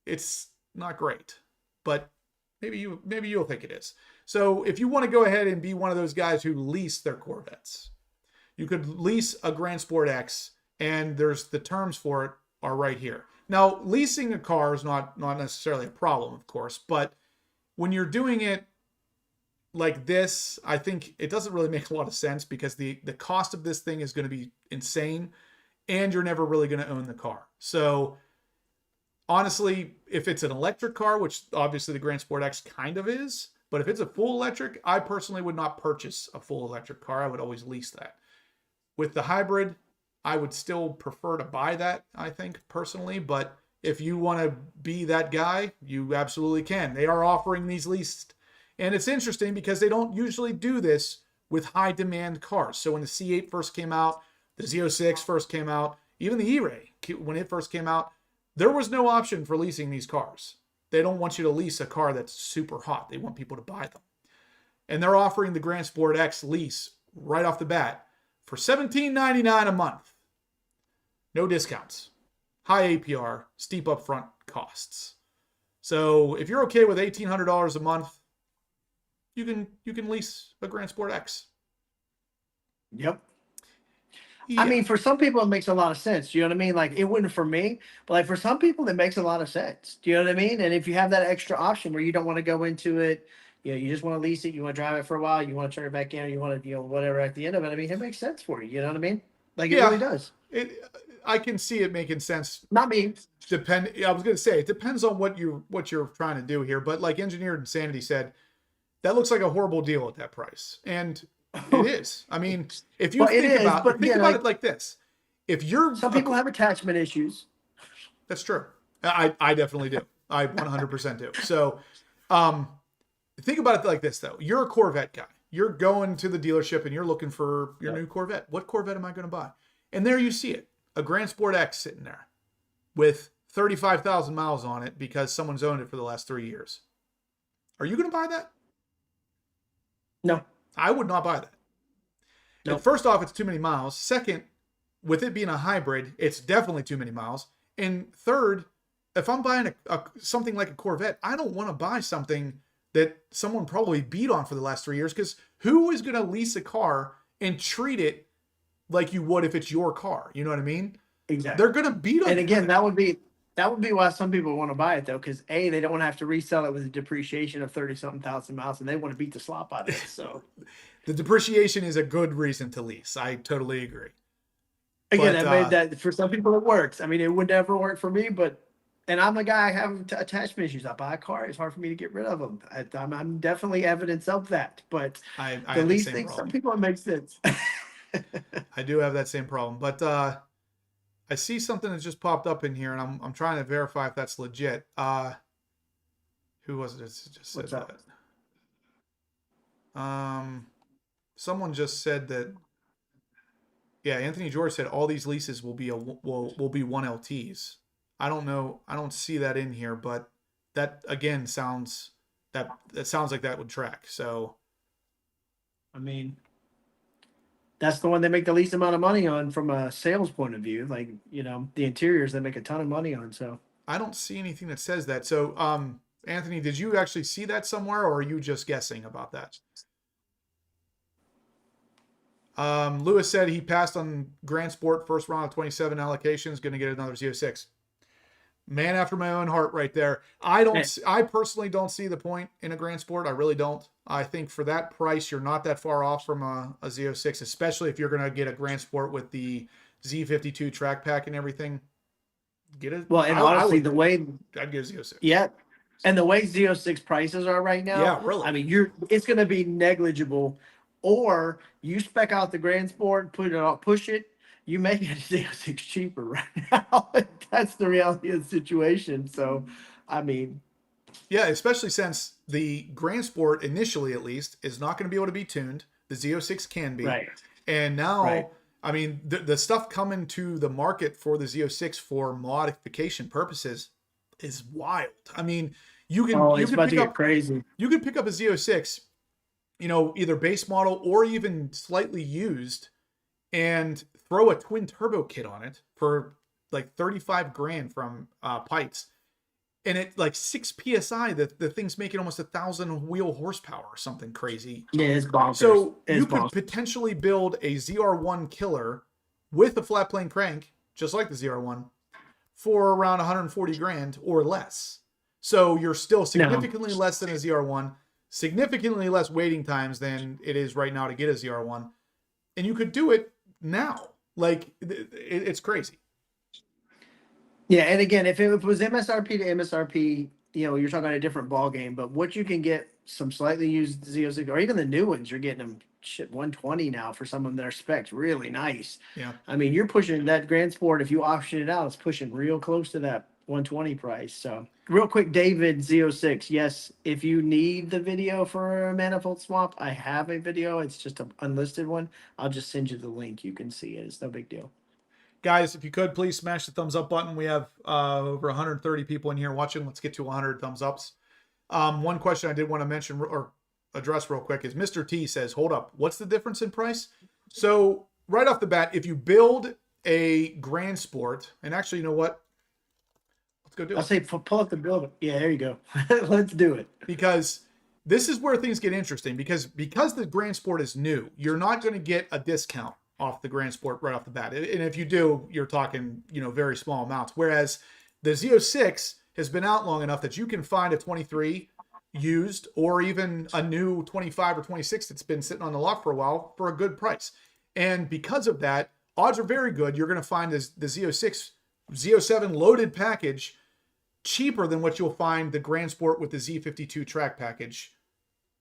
it's not great, but maybe you'll think it is. So if you want to go ahead and be one of those guys who lease their Corvettes, you could lease a Grand Sport X, and there's the terms for it are right here. Now, leasing a car is not necessarily a problem, of course, but when you're doing it like this, I think it doesn't really make a lot of sense because the cost of this thing is going to be insane, and you're never really going to own the car. So honestly, if it's an electric car, which obviously the Grand Sport X kind of is, but if it's a full electric, I personally would not purchase a full electric car. I would always lease that. With the hybrid, I would still prefer to buy that, I think, personally. But if you want to be that guy, you absolutely can. They are offering these leased. And it's interesting because they don't usually do this with high demand cars. So when the C8 first came out, the Z06 first came out, even the ERAY, when it first came out, there was no option for leasing these cars. They don't want you to lease a car that's super hot. They want people to buy them. And they're offering the Grand Sport X lease right off the bat for $17.99 a month. No discounts. High APR, steep upfront costs. So if you're okay with $1,800 a month, you can lease a Grand Sport X. Yep. Yeah. I mean, for some people, it makes a lot of sense. Do you know what I mean? Like, it wouldn't for me, but like for some people, it makes a lot of sense. Do you know what I mean? And if you have that extra option where you don't want to go into it, you just want to lease it, you want to drive it for a while, you want to turn it back in, you want to, whatever at the end of it. I mean, it makes sense for you. You know what I mean? Like, it really does. I can see it making sense. Not me. I was going to say, it depends on what you're trying to do here. But like Engineered Insanity said, that looks like a horrible deal at that price. And it is. I mean, if you think about it like this, if you're some people have attachment issues. That's true. I definitely do. I 100% do. So, think about it like this though. You're a Corvette guy. You're going to the dealership and you're looking for your new Corvette. What Corvette am I going to buy? And there you see it, a Grand Sport X sitting there with 35,000 miles on it because someone's owned it for the last 3 years. Are you going to buy that? No. I would not buy that. Nope. First off, it's too many miles. Second, with it being a hybrid, it's definitely too many miles. And third, if I'm buying something like a Corvette, I don't want to buy something that someone probably beat on for the last 3 years, because who is going to lease a car and treat it like you would if it's your car? You know what I mean? Exactly. They're going to beat on it. And again, that would be why some people want to buy it though, because A, they don't want to have to resell it with a depreciation of 30-something thousand miles, and they want to beat the slop out of it. So the depreciation is a good reason to lease. I totally agree. Again, I made that for some people it works. I mean, it would never work for me, and I'm a guy, I have attachment issues. I buy a car, it's hard for me to get rid of them. I'm definitely evidence of that. But I the lease thing, some people, it makes sense. I do have that same problem, but I see something that just popped up in here, and I'm trying to verify if that's legit. Who was it? Just said that. Someone just said that. Yeah, Anthony George said all these leases will be will be 1LTs. I don't know. I don't see that in here, but that again sounds like that would track. So, I mean, that's the one they make the least amount of money on from a sales point of view. Like, the interiors they make a ton of money on. So I don't see anything that says that. So, Anthony, did you actually see that somewhere, or are you just guessing about that? Lewis said he passed on Grand Sport first round of 27 allocations, going to get another Z06. Man after my own heart right there. I personally don't see the point in a Grand Sport. I really don't. I think for that price, you're not that far off from a Z06, especially if you're going to get a Grand Sport with the Z52 track pack and everything. Get it. Well, and honestly, the way I'd get a Z06. Yeah. And the way Z06 prices are right now, yeah, really. I mean, it's going to be negligible. Or you spec out the Grand Sport, push it, you may get a Z06 cheaper right now. That's the reality of the situation. So, I mean. Yeah, especially since the Grand Sport, initially at least, is not going to be able to be tuned. The Z06 can be. Right. And now, I mean, the stuff coming to the market for the Z06 for modification purposes is wild. I mean, you can pick up crazy. You can pick up a Z06, either base model or even slightly used and throw a twin turbo kit on it for like 35 grand from Pikes. And at like 6 PSI, the thing's making almost 1,000 wheel horsepower or something crazy. Yeah, it's bonkers. So It's you could bonkers. potentially build a ZR1 killer with a flat plane crank, just like the ZR1, for around 140 grand or less. So you're still significantly less than a ZR1, significantly less waiting times than it is right now to get a ZR1. And you could do it now. Like, it's crazy. Yeah, and again, if it was MSRP to MSRP, you're talking a different ball game. But what you can get some slightly used Z06, or even the new ones, you're getting them 120 now for some of their specs, really nice. Yeah. I mean, you're pushing that Grand Sport. If you option it out, it's pushing real close to that 120 price. So real quick, David Z06. Yes, if you need the video for a manifold swap, I have a video. It's just an unlisted one. I'll just send you the link. You can see it. It's no big deal. Guys, if you could, please smash the thumbs up button. We have over 130 people in here watching. Let's get to 100 thumbs ups. One question I did want to mention or address real quick is Mr. T says, hold up, what's the difference in price? So right off the bat, if you build a Grand Sport, and actually, you know what? Let's go do it. I'll say pull up the building. Yeah, there you go. Let's do it. Because this is where things get interesting, because the Grand Sport is new, you're not going to get a discount off the Grand Sport right off the bat. And if you do, you're talking, very small amounts. Whereas the Z06 has been out long enough that you can find a 23 used or even a new 25 or 26 that's been sitting on the lot for a while for a good price. And because of that, odds are very good you're going to find the Z06, Z07 loaded package cheaper than what you'll find the Grand Sport with the Z52 track package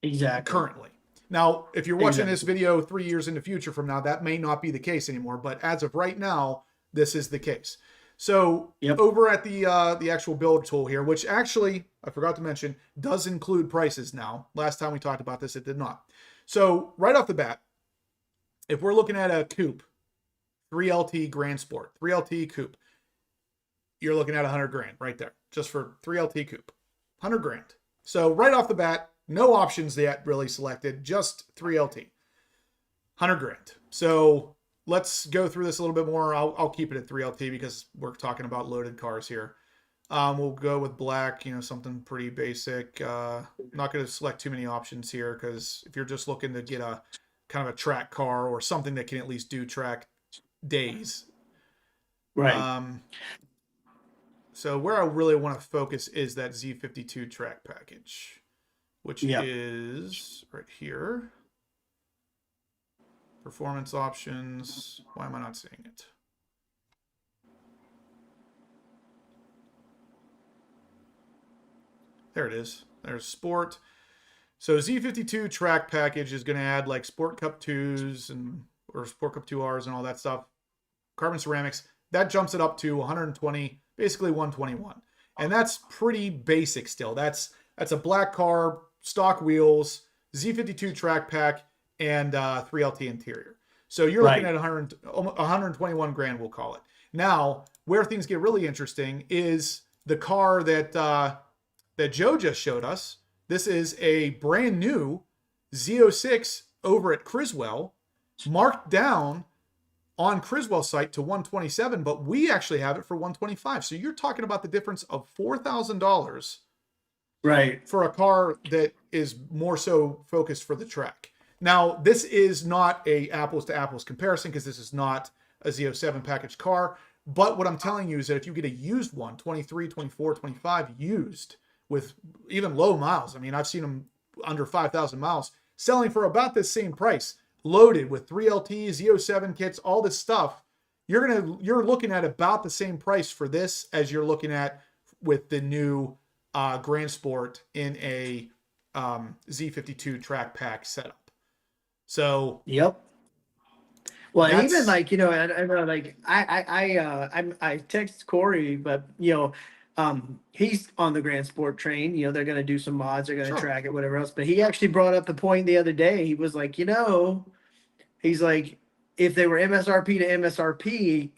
exactly currently. Now, if you're watching this video 3 years in the future from now, that may not be the case anymore. But as of right now, this is the case. So over at the actual build tool here, which actually, I forgot to mention, does include prices now. Last time we talked about this, it did not. So right off the bat, if we're looking at a coupe, 3LT Grand Sport, 3LT coupe, you're looking at 100 grand right there, just for 3LT coupe, 100 grand. So right off the bat, no options yet really selected, just 3LT, 100 grand. So let's go through this a little bit more. I'll keep it at 3LT because we're talking about loaded cars here. We'll go with black, something pretty basic. I'm not going to select too many options here because if you're just looking to get a kind of a track car or something that can at least do track days. right. So where I really want to focus is that Z52 track package, which is right here. Performance options. Why am I not seeing it? There it is. There's Sport. So Z52 track package is going to add like Sport Cup 2s or Sport Cup 2Rs and all that stuff. Carbon ceramics. That jumps it up to 120, basically 121. And that's pretty basic still. That's a black car, stock wheels, Z52 track pack, and 3LT interior. So you're looking at 121 grand, we'll call it. Now, where things get really interesting is the car that Joe just showed us. This is a brand new Z06 over at Criswell, marked down on Criswell's site to 127, but we actually have it for 125. So you're talking about the difference of $4,000 Right. for a car that is more so focused for the track. Now, this is not a apples to apples comparison because this is not a Z07 package car. But what I'm telling you is that if you get a used one, 23, 24, 25 used with even low miles, I mean, I've seen them under 5,000 miles selling for about the same price, loaded with 3LT, Z07 kits, all this stuff, you're looking at about the same price for this as you're looking at with the new Grand Sport in a Z52 track pack setup. So well, and even like I know like I text Corey, but he's on the Grand Sport train. They're gonna do some mods, they're gonna track it, whatever else. But he actually brought up the point the other day. He was like, he's like, if they were MSRP to MSRP,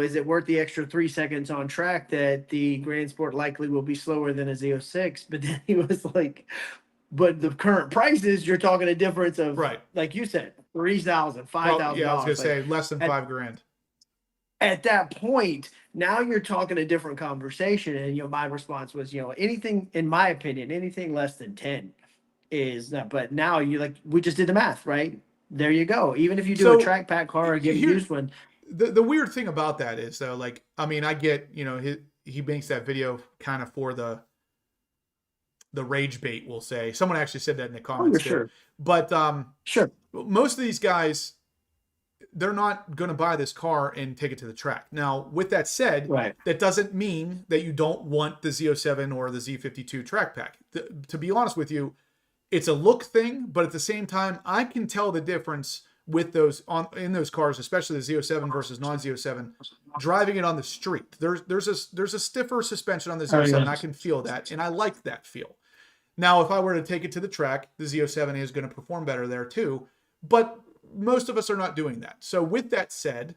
is it worth the extra 3 seconds on track that the Grand Sport likely will be slower than a Z06? But then he was like, But the current prices, you're talking a difference of, Right. like you said, $3,000, Well, $5,000. yeah, I was gonna Like, say less than at, $5,000. at that point, now you're talking a different conversation. And my response was, anything, in my opinion, anything less than 10 is not. But now we just did the math, right? There you go. Even if you do a So track pack car or get a here, used one. the weird thing about that is though, like, I mean, I get, he makes that video kind of for the rage bait, we'll say. Someone actually said that in the comments there. Sure. But Sure. most of these guys, they're not going to buy this car and take it to the track. Now, with that said, Right. that doesn't mean that you don't want the Z07 or the Z52 track pack. To be honest with you, it's a look thing, but at the same time, I can tell the difference with those in those cars, especially the Z07 versus non-Z07, driving it on the street. There's a stiffer suspension on the Z07. I can feel that, and I like that feel. Now, if I were to take it to the track, the Z07 is going to perform better there too, but most of us are not doing that. So with that said,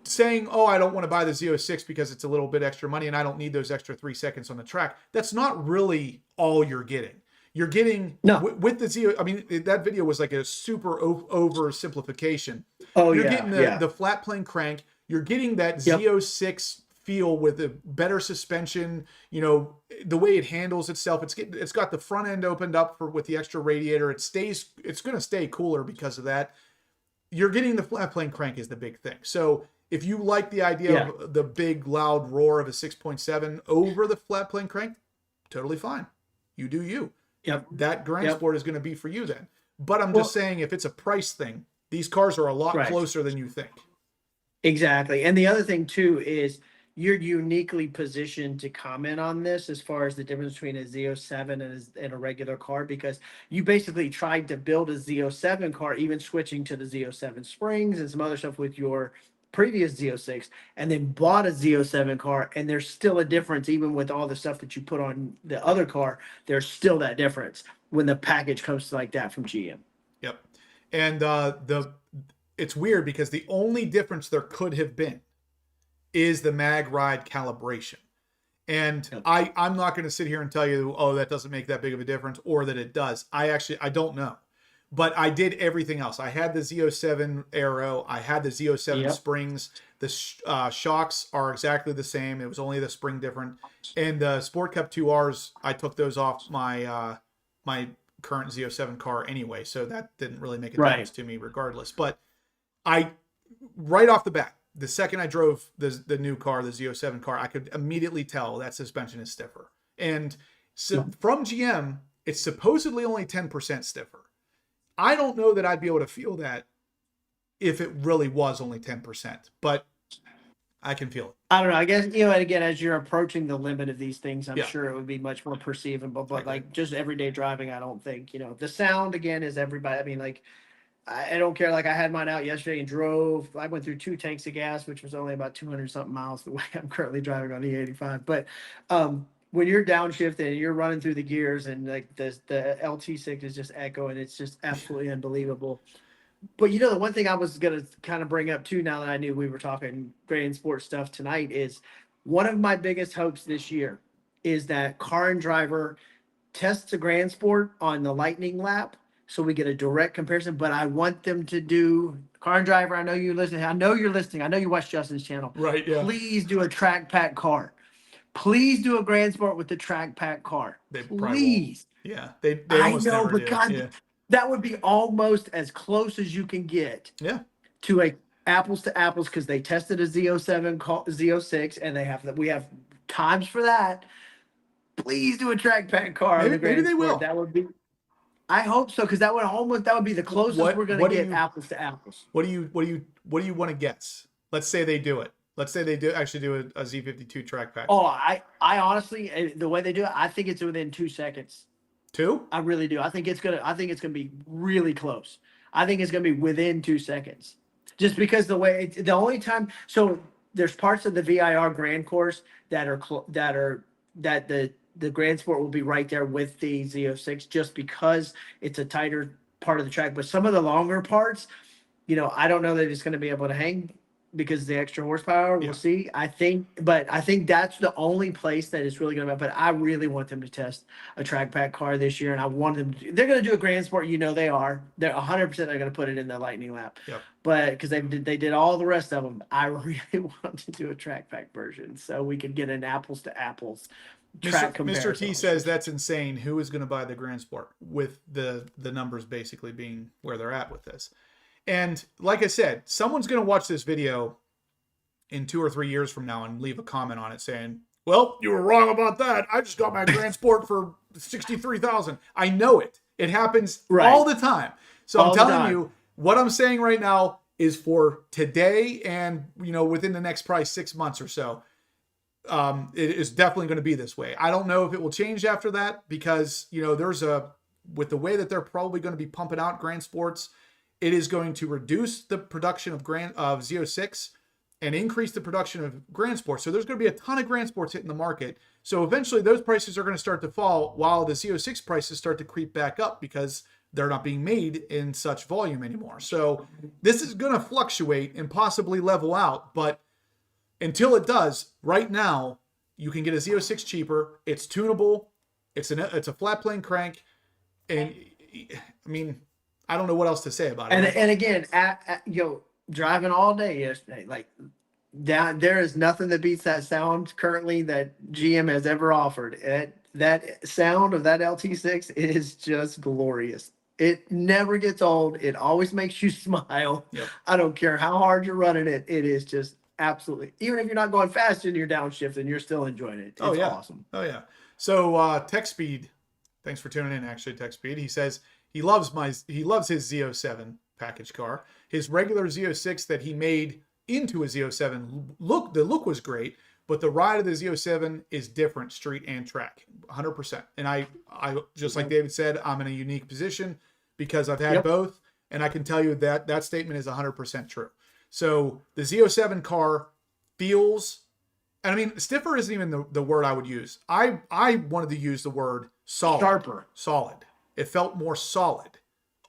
saying, oh, I don't want to buy the Z06 because it's a little bit extra money and I don't need those extra 3 seconds on the track, that's not really all you're getting. You're getting, with the Z, I mean, that video was like a super oversimplification. Oh, you're getting the flat plane crank. You're getting that Z06 feel with a better suspension, the way it handles itself. It's got the front end opened up with the extra radiator. It's going to stay cooler because of that. You're getting the flat plane crank is the big thing. So if you like the idea of the big loud roar of a 6.7 over the flat plane crank, totally fine. You do you. Yep. That Grand Sport is going to be for you then. But I'm just saying, if it's a price thing, these cars are a lot closer than you think. Exactly. And the other thing too is you're uniquely positioned to comment on this as far as the difference between a Z07 and a regular car, because you basically tried to build a Z07 car, even switching to the Z07 springs and some other stuff with your previous Z06, and then bought a Z07 car, and there's still a difference. Even with all the stuff that you put on the other car, there's still that difference when the package comes like that from GM. Yep. And it's weird because the only difference there could have been is the mag ride calibration. And I'm not going to sit here and tell you, oh, that doesn't make that big of a difference, or that it does. I don't know. But I did everything else. I had the Z07 aero. I had the Z07 springs. The shocks are exactly the same. It was only the spring different. And the Sport Cup 2Rs, I took those off my my current Z07 car anyway. So that didn't really make a difference to me regardless. But right off the bat, the second I drove the new car, the Z07 car, I could immediately tell that suspension is stiffer. And so from GM, it's supposedly only 10% stiffer. I don't know that I'd be able to feel that if it really was only 10%, but I can feel it. I don't know. I guess, and again, as you're approaching the limit of these things, I'm sure it would be much more perceivable, but like just everyday driving, I don't think, the sound again is everybody. I mean, like, I don't care. Like I had mine out yesterday and drove. I went through 2 tanks of gas, which was only about 200 something miles the way I'm currently driving on E85. But when you're downshifting and you're running through the gears and like the LT6 is just echoing, it's just absolutely unbelievable. But the one thing I was going to kind of bring up too, now that I knew we were talking Grand Sport stuff tonight, is one of my biggest hopes this year is that Car and Driver tests the Grand Sport on the Lightning lap, so we get a direct comparison. But I want them to do Car and Driver. I know you're listening. I know you're listening. I know you watch Justin's channel. Right. Yeah. Please do a track pack car. Please do a Grand Sport with the track pack car. Please. Yeah. They I almost know, never but do. God, that would be almost as close as you can get. Yeah. To a apples to apples, because they tested a Z07, Z06, and we have times for that. Please do a track pack car. Maybe they will. That would be. I hope so, because that would be the closest we're going to get apples to apples. What do you want to guess? Let's say they do it. Let's say they actually do a Z52 track pack. Oh, I honestly, the way they do it, I think it's within 2 seconds. 2? I really do. I think it's gonna be really close. I think it's gonna be within 2 seconds, just because the only time. So there's parts of the VIR Grand Course that the Grand Sport will be right there with the Z06, just because it's a tighter part of the track. But some of the longer parts, I don't know that it's going to be able to hang because the extra horsepower. We'll see. I think that's the only place that is really going to. But I really want them to test a track pack car this year, and I want them to. They're going to do a Grand Sport. They are. They're 100%. They're going to put it in the Lightning Lap. Yep. But because they did all the rest of them, I really want to do a track pack version so we could get an apples to apples. Mr. T says that's insane. Who is going to buy the Grand Sport with the numbers basically being where they're at with this? And like I said, someone's going to watch this video in 2 or 3 years from now and leave a comment on it saying, well, you were wrong about that. I just got my Grand Sport for $63,000. I know it. It happens all the time. So I'm telling you, what I'm saying right now is for today and, within the next probably 6 months or so. It is definitely going to be this way. I don't know if it will change after that because, with the way that they're probably going to be pumping out Grand Sports, it is going to reduce the production of Z06 and increase the production of Grand Sports. So there's going to be a ton of Grand Sports hitting the market. So eventually those prices are going to start to fall while the Z06 prices start to creep back up because they're not being made in such volume anymore. So this is going to fluctuate and possibly level out. But until it does, right now, you can get a Z06 cheaper. It's tunable. It's a flat plane crank. And I don't know what else to say about it. And again, driving all day yesterday, there is nothing that beats that sound currently that GM has ever offered. That sound of that LT6 is just glorious. It never gets old. It always makes you smile. Yep. I don't care how hard you're running it. It is just absolutely, even if you're not going fast and you're downshifting, you're still enjoying it. It's awesome. Oh yeah. So Tech Speed, thanks for tuning in. Actually, Tech Speed, he says he loves his Z07 package car. His regular Z06 that he made into a Z07 the look was great, but the ride of the Z07 is different, street and track, 100%. And I just like David said, I'm in a unique position because I've had both, and I can tell you that statement is 100% true. So the Z07 car feels, and stiffer isn't even the word I would use. I wanted to use the word solid. Sharper. Solid. It felt more solid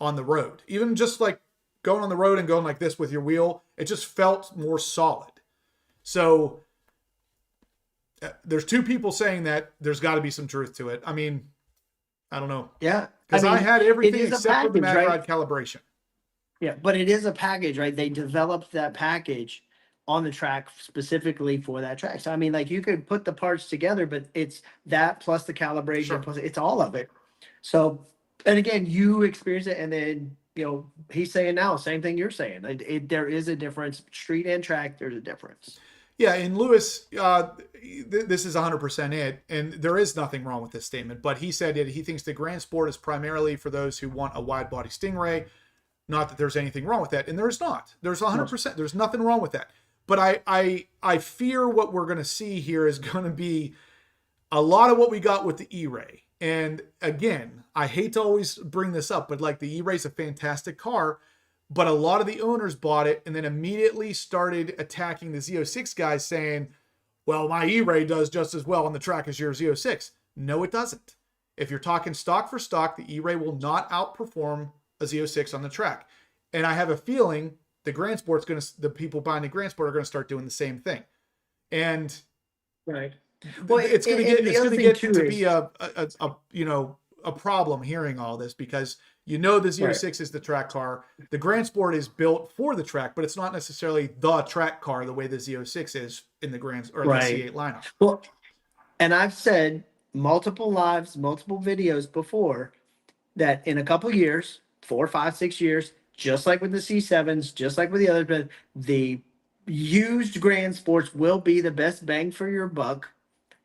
on the road. Even just like going on the road and going like this with your wheel, it just felt more solid. So there's two people saying that there's got to be some truth to it. I don't know. Yeah. Because I had everything except for the package, mag ride calibration. Yeah, but it is a package, right? They developed that package on the track specifically for that track. So, you could put the parts together, but it's that plus the calibration, plus it's all of it. So, and again, you experience it, and then, he's saying now, same thing you're saying. There is a difference. Street and track, there's a difference. Yeah, and Lewis, this is 100% it, and there is nothing wrong with this statement, but he said he thinks the Grand Sport is primarily for those who want a wide-body Stingray. Not that there's anything wrong with that, and there's not. There's 100%. There's nothing wrong with that. But I fear what we're going to see here is going to be a lot of what we got with the ERAY. And again, I hate to always bring this up, but the ERAY is a fantastic car, but a lot of the owners bought it and then immediately started attacking the Z06 guys saying, well, my ERAY does just as well on the track as your Z06. No, it doesn't. If you're talking stock for stock, the ERAY will not outperform a Z06 on the track. And I have a feeling the people buying the Grand Sport are going to start doing the same thing. And right. Well, it's going to be a problem hearing all this because the Z06 is the track car. The Grand Sport is built for the track, but it's not necessarily the track car the way the Z06 is in the the C8 lineup. Well, and I've said multiple lives, multiple videos before that in a couple years, 4, 5, 6 years, just like with the C7s, just like with the others, but the used Grand Sports will be the best bang for your buck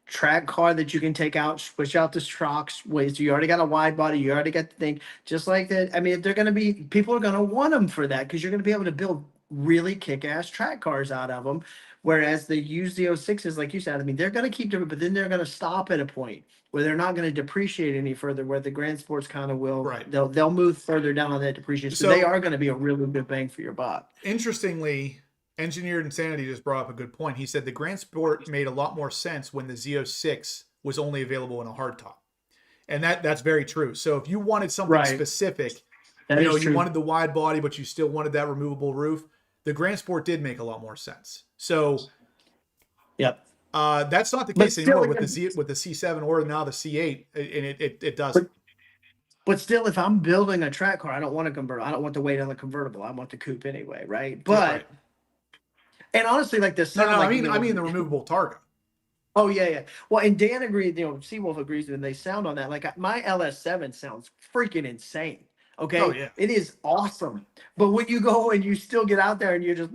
track car that you can take out, switch out the shocks. Ways you already got a wide body, you already got the thing, just like that. They're going to be, people are going to want them for that because you're going to be able to build really kick-ass track cars out of them. Whereas the used Z06s, like you said, they're going to keep doing it, but then they're going to stop at a point where they're not going to depreciate any further, where the Grand Sports kind of will. Right. They'll move further down on that depreciation. So they are going to be a really good bang for your buck. Interestingly, Engineered Insanity just brought up a good point. He said the Grand Sport made a lot more sense when the Z06 was only available in a hardtop. And that's very true. So if you wanted something specific, you wanted the wide body, but you still wanted that removable roof, the Grand Sport did make a lot more sense. So Yep. that's not the But case still, anymore with the C7 or now the C8, and it doesn't. But still, if I'm building a track car, I don't want to convert. I don't want the weight on the convertible. I want the coupe anyway, right? But Yeah, right. and honestly, like this No, sound, like, I mean the removable Targa. Oh yeah. Well, and Dan agreed. Seawolf agrees, and they sound on that. Like my LS7 sounds freaking insane. Okay, Oh yeah. it is awesome. But when you go and you still get out there and you're just,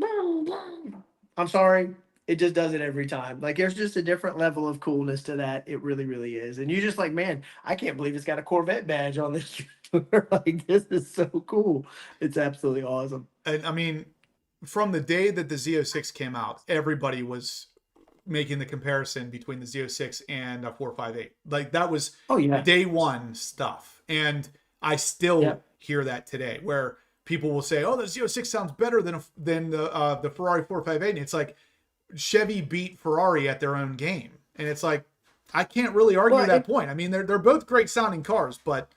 I'm sorry, it just does it every time. Like there's just a different level of coolness to that. It really, really is. And you're just like, man, I can't believe it's got a Corvette badge on this. Like this is so cool. It's absolutely awesome. And I mean, from the day that the Z06 came out, everybody was making the comparison between the Z06 and a 458. Like that was day one stuff. And I still hear that today where people will say, oh, the Z06 sounds better than the Ferrari 458. And it's like Chevy beat Ferrari at their own game. And it's like, I can't really argue that point. I mean, they're both great sounding cars, but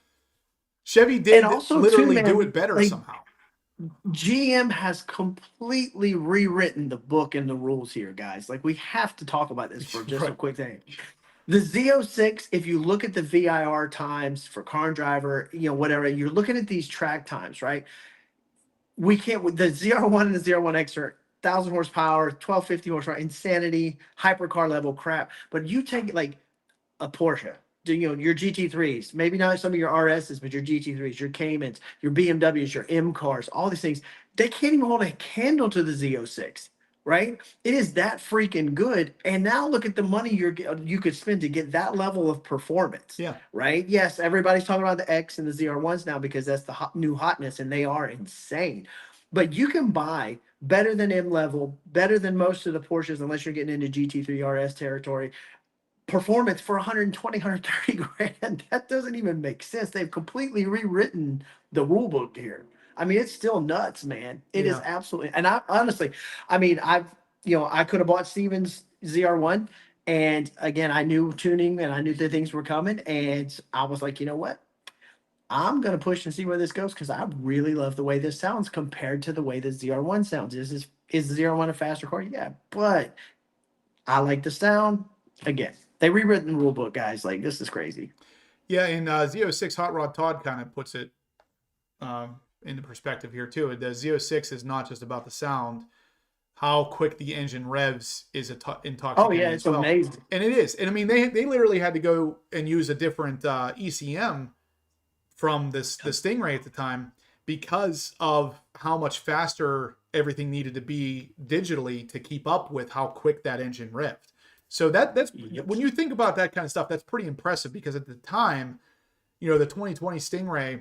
Chevy did literally do it better somehow. GM has completely rewritten the book and the rules here, guys. Like we have to talk about this for just a quick thing. The Z06, if you look at the VIR times for car and driver, whatever, you're looking at these track times, right? We can't, the ZR1 and the ZR1X are 1,000 horsepower, 1,250 horsepower, insanity, hypercar level crap. But you take like a Porsche, your GT3s, maybe not some of your RSs, but your GT3s, your Caymans, your BMWs, your M cars, all these things, they can't even hold a candle to the Z06, right? It is that freaking good. And now look at the money you could spend to get that level of performance. Yeah. Right. Yes, everybody's talking about the X and the ZR1s now because that's the new hotness, and they are insane. But you can buy better than M level, better than most of the Porsches, unless you're getting into GT3 RS territory, performance for 120, 130 grand. That doesn't even make sense. They've completely rewritten the rule book here. I mean, it's still nuts, man. It is absolutely. And I honestly, I mean, I could have bought Steven's ZR1, and again, I knew tuning and I knew that things were coming, and I was like, you know what? I'm gonna push and see where this goes because I really love the way this sounds compared to the way the ZR1 sounds. Is the ZR1 a faster car? Yeah, but I like the sound. Again, they rewritten the rule book, guys. Like this is crazy. Yeah, and Z06 Hot Rod Todd kind of puts it into perspective here too. The Z06 is not just about the sound; how quick the engine revs is intoxicating. Oh yeah, it's amazing, and it is. And I mean, they literally had to go and use a different ECM from the Stingray at the time because of how much faster everything needed to be digitally to keep up with how quick that engine revved. So that's when you think about that kind of stuff, that's pretty impressive because at the time, the 2020 Stingray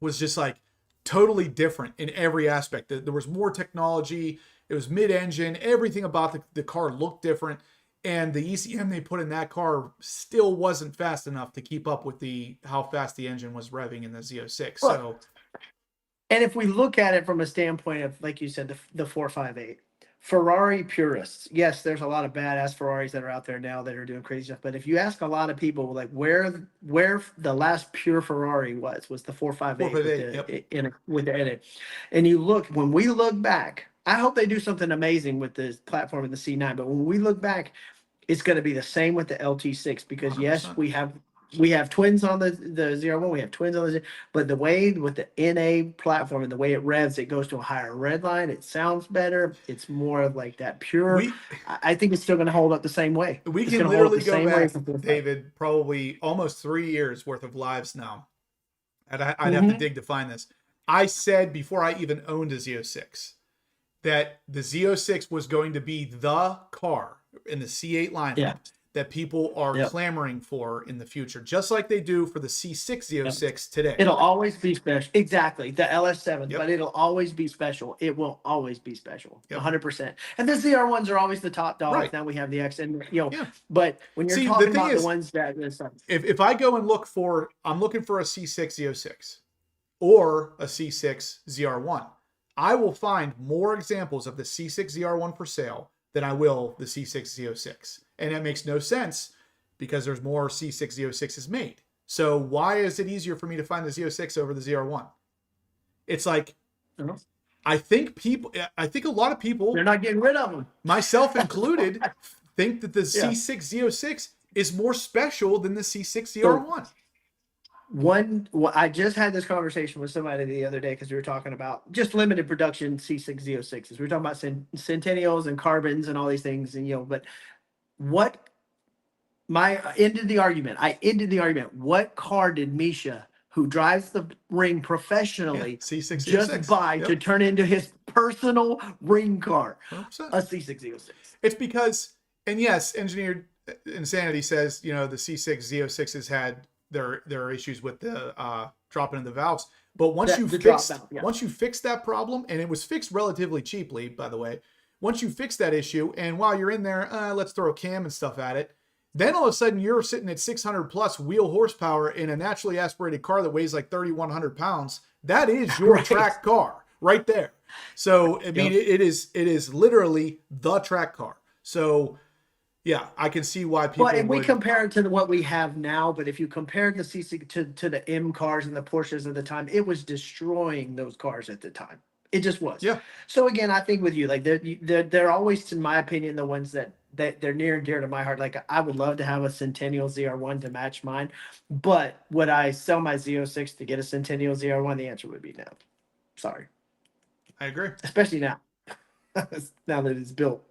was just like totally different in every aspect. There was more technology. It was mid-engine. Everything about the car looked different. And the ECM they put in that car still wasn't fast enough to keep up with how fast the engine was revving in the Z06. So, and if we look at it from a standpoint of, like you said, the 458, Ferrari purists, yes, there's a lot of badass Ferraris that are out there now that are doing crazy stuff. But if you ask a lot of people, like where the last pure Ferrari was the 458 with the edit, and you look, when we look back, I hope they do something amazing with this platform in the C9. But when we look back, it's going to be the same with the LT6 because 100%. Yes, we have twins on the ZR1, we have twins on the, but the way with the NA platform and the way it revs, it goes to a higher red line. It sounds better. It's more of like that pure. I think it's still going to hold up the same way. We can literally go back, David, probably almost 3 years worth of lives now. And I'd have to dig to find this. I said before I even owned a Z06 that the Z06 was going to be the car in the C8 lineup that people are clamoring for in the future, just like they do for the C6 Z06 today. It'll always be special. Exactly. The LS7, but it'll always be special. It will always be special. 100%. And the ZR1s are always the top dogs. Right. Now we have the X and, but when you're talking about the ones that, if I go and I'm looking for a C6 Z06 or a C6 ZR1, I will find more examples of the C6 ZR1 for sale than I will the C6 Z06. And that makes no sense because there's more C6 Z06s made. So why is it easier for me to find the Z06 over the ZR1? It's like, I think a lot of people, They're not getting rid of them. myself included, think that the Yeah. C6 Z06 is more special than the C6 ZR1. I just had this conversation with somebody the other day because we were talking about just limited production C6 Z06s. We were talking about centennials and carbons and all these things, and but what I ended the argument. What car did Misha, who drives the ring professionally, C6 just Z06. buy Yep. to turn into his personal ring car? 100%. A C6 Z06. It's because, and yes, Engineered Insanity says, the C6 Z06s had their issues with the dropping in the valves. But once you fix that problem, and it was fixed relatively cheaply, by the way, once you fix that issue, and while you're in there, let's throw a cam and stuff at it, then all of a sudden you're sitting at 600 plus wheel horsepower in a naturally aspirated car that weighs like 3,100 pounds. That is your Right. track car right there. So, I mean, it is literally the track car. So, yeah, I can see why people. Well, and we compare it to what we have now, but if you compare the CC to the M cars and the Porsches at the time, it was destroying those cars at the time. It just was. Yeah. So again, I think with you, like they're always, in my opinion, the ones that they're near and dear to my heart. Like I would love to have a Centennial ZR1 to match mine, but would I sell my Z06 to get a Centennial ZR1? The answer would be no. Sorry. I agree. Especially now, now that it's built.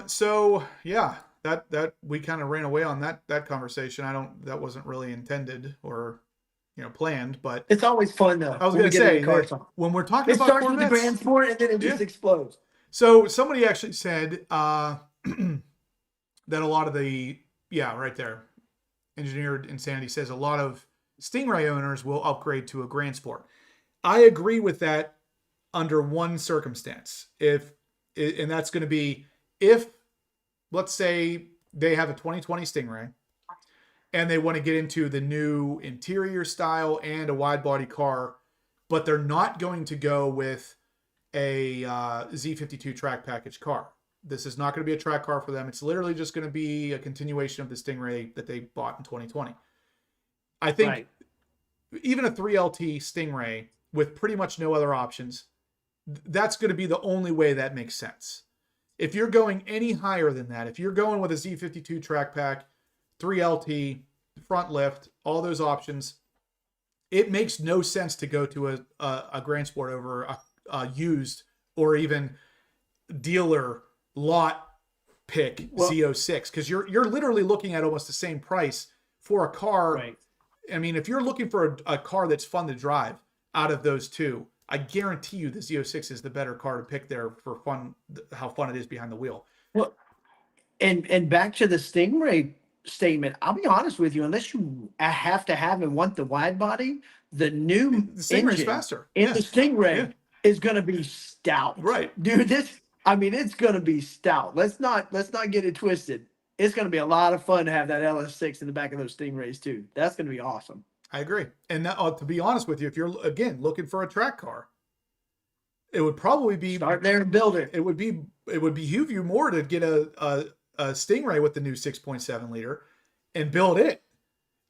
So yeah, that we kind of ran away on that conversation. That wasn't really intended or planned, but It's always fun though. I was going to say that when we're talking it about starts Corvettes, with the Grand Sport and then it just explodes. So somebody actually said that a lot of right there, Engineered Insanity says a lot of Stingray owners will upgrade to a Grand Sport. I agree with that under one circumstance. And that's going to be if, let's say, they have a 2020 Stingray and they want to get into the new interior style and a wide body car, but they're not going to go with a Z52 track package car. This is not going to be a track car for them. It's literally just going to be a continuation of the Stingray that they bought in 2020. I think even a 3LT Stingray with pretty much no other options, that's going to be the only way that makes sense. If you're going any higher than that, if you're going with a Z52 track pack, 3LT, front lift, all those options, it makes no sense to go to a Grand Sport over a used or even dealer lot pick Z06, because you're literally looking at almost the same price for a car. Right. I mean, if you're looking for a car that's fun to drive out of those two, I guarantee you the Z06 is the better car to pick there for fun, how fun it is behind the wheel. Well, and back to the Stingray statement, I'll be honest with you, unless you have to have and want the wide body, the new Stingray's engine faster. in the Stingray is going to be stout. Right. Dude, it's going to be stout. Let's not get it twisted. It's going to be a lot of fun to have that LS6 in the back of those Stingrays too. That's going to be awesome. I agree. And that, to be honest with you, if you're, again, looking for a track car, it would probably be... Start there and build it. It would behoove you more to get a Stingray with the new 6.7 liter and build it.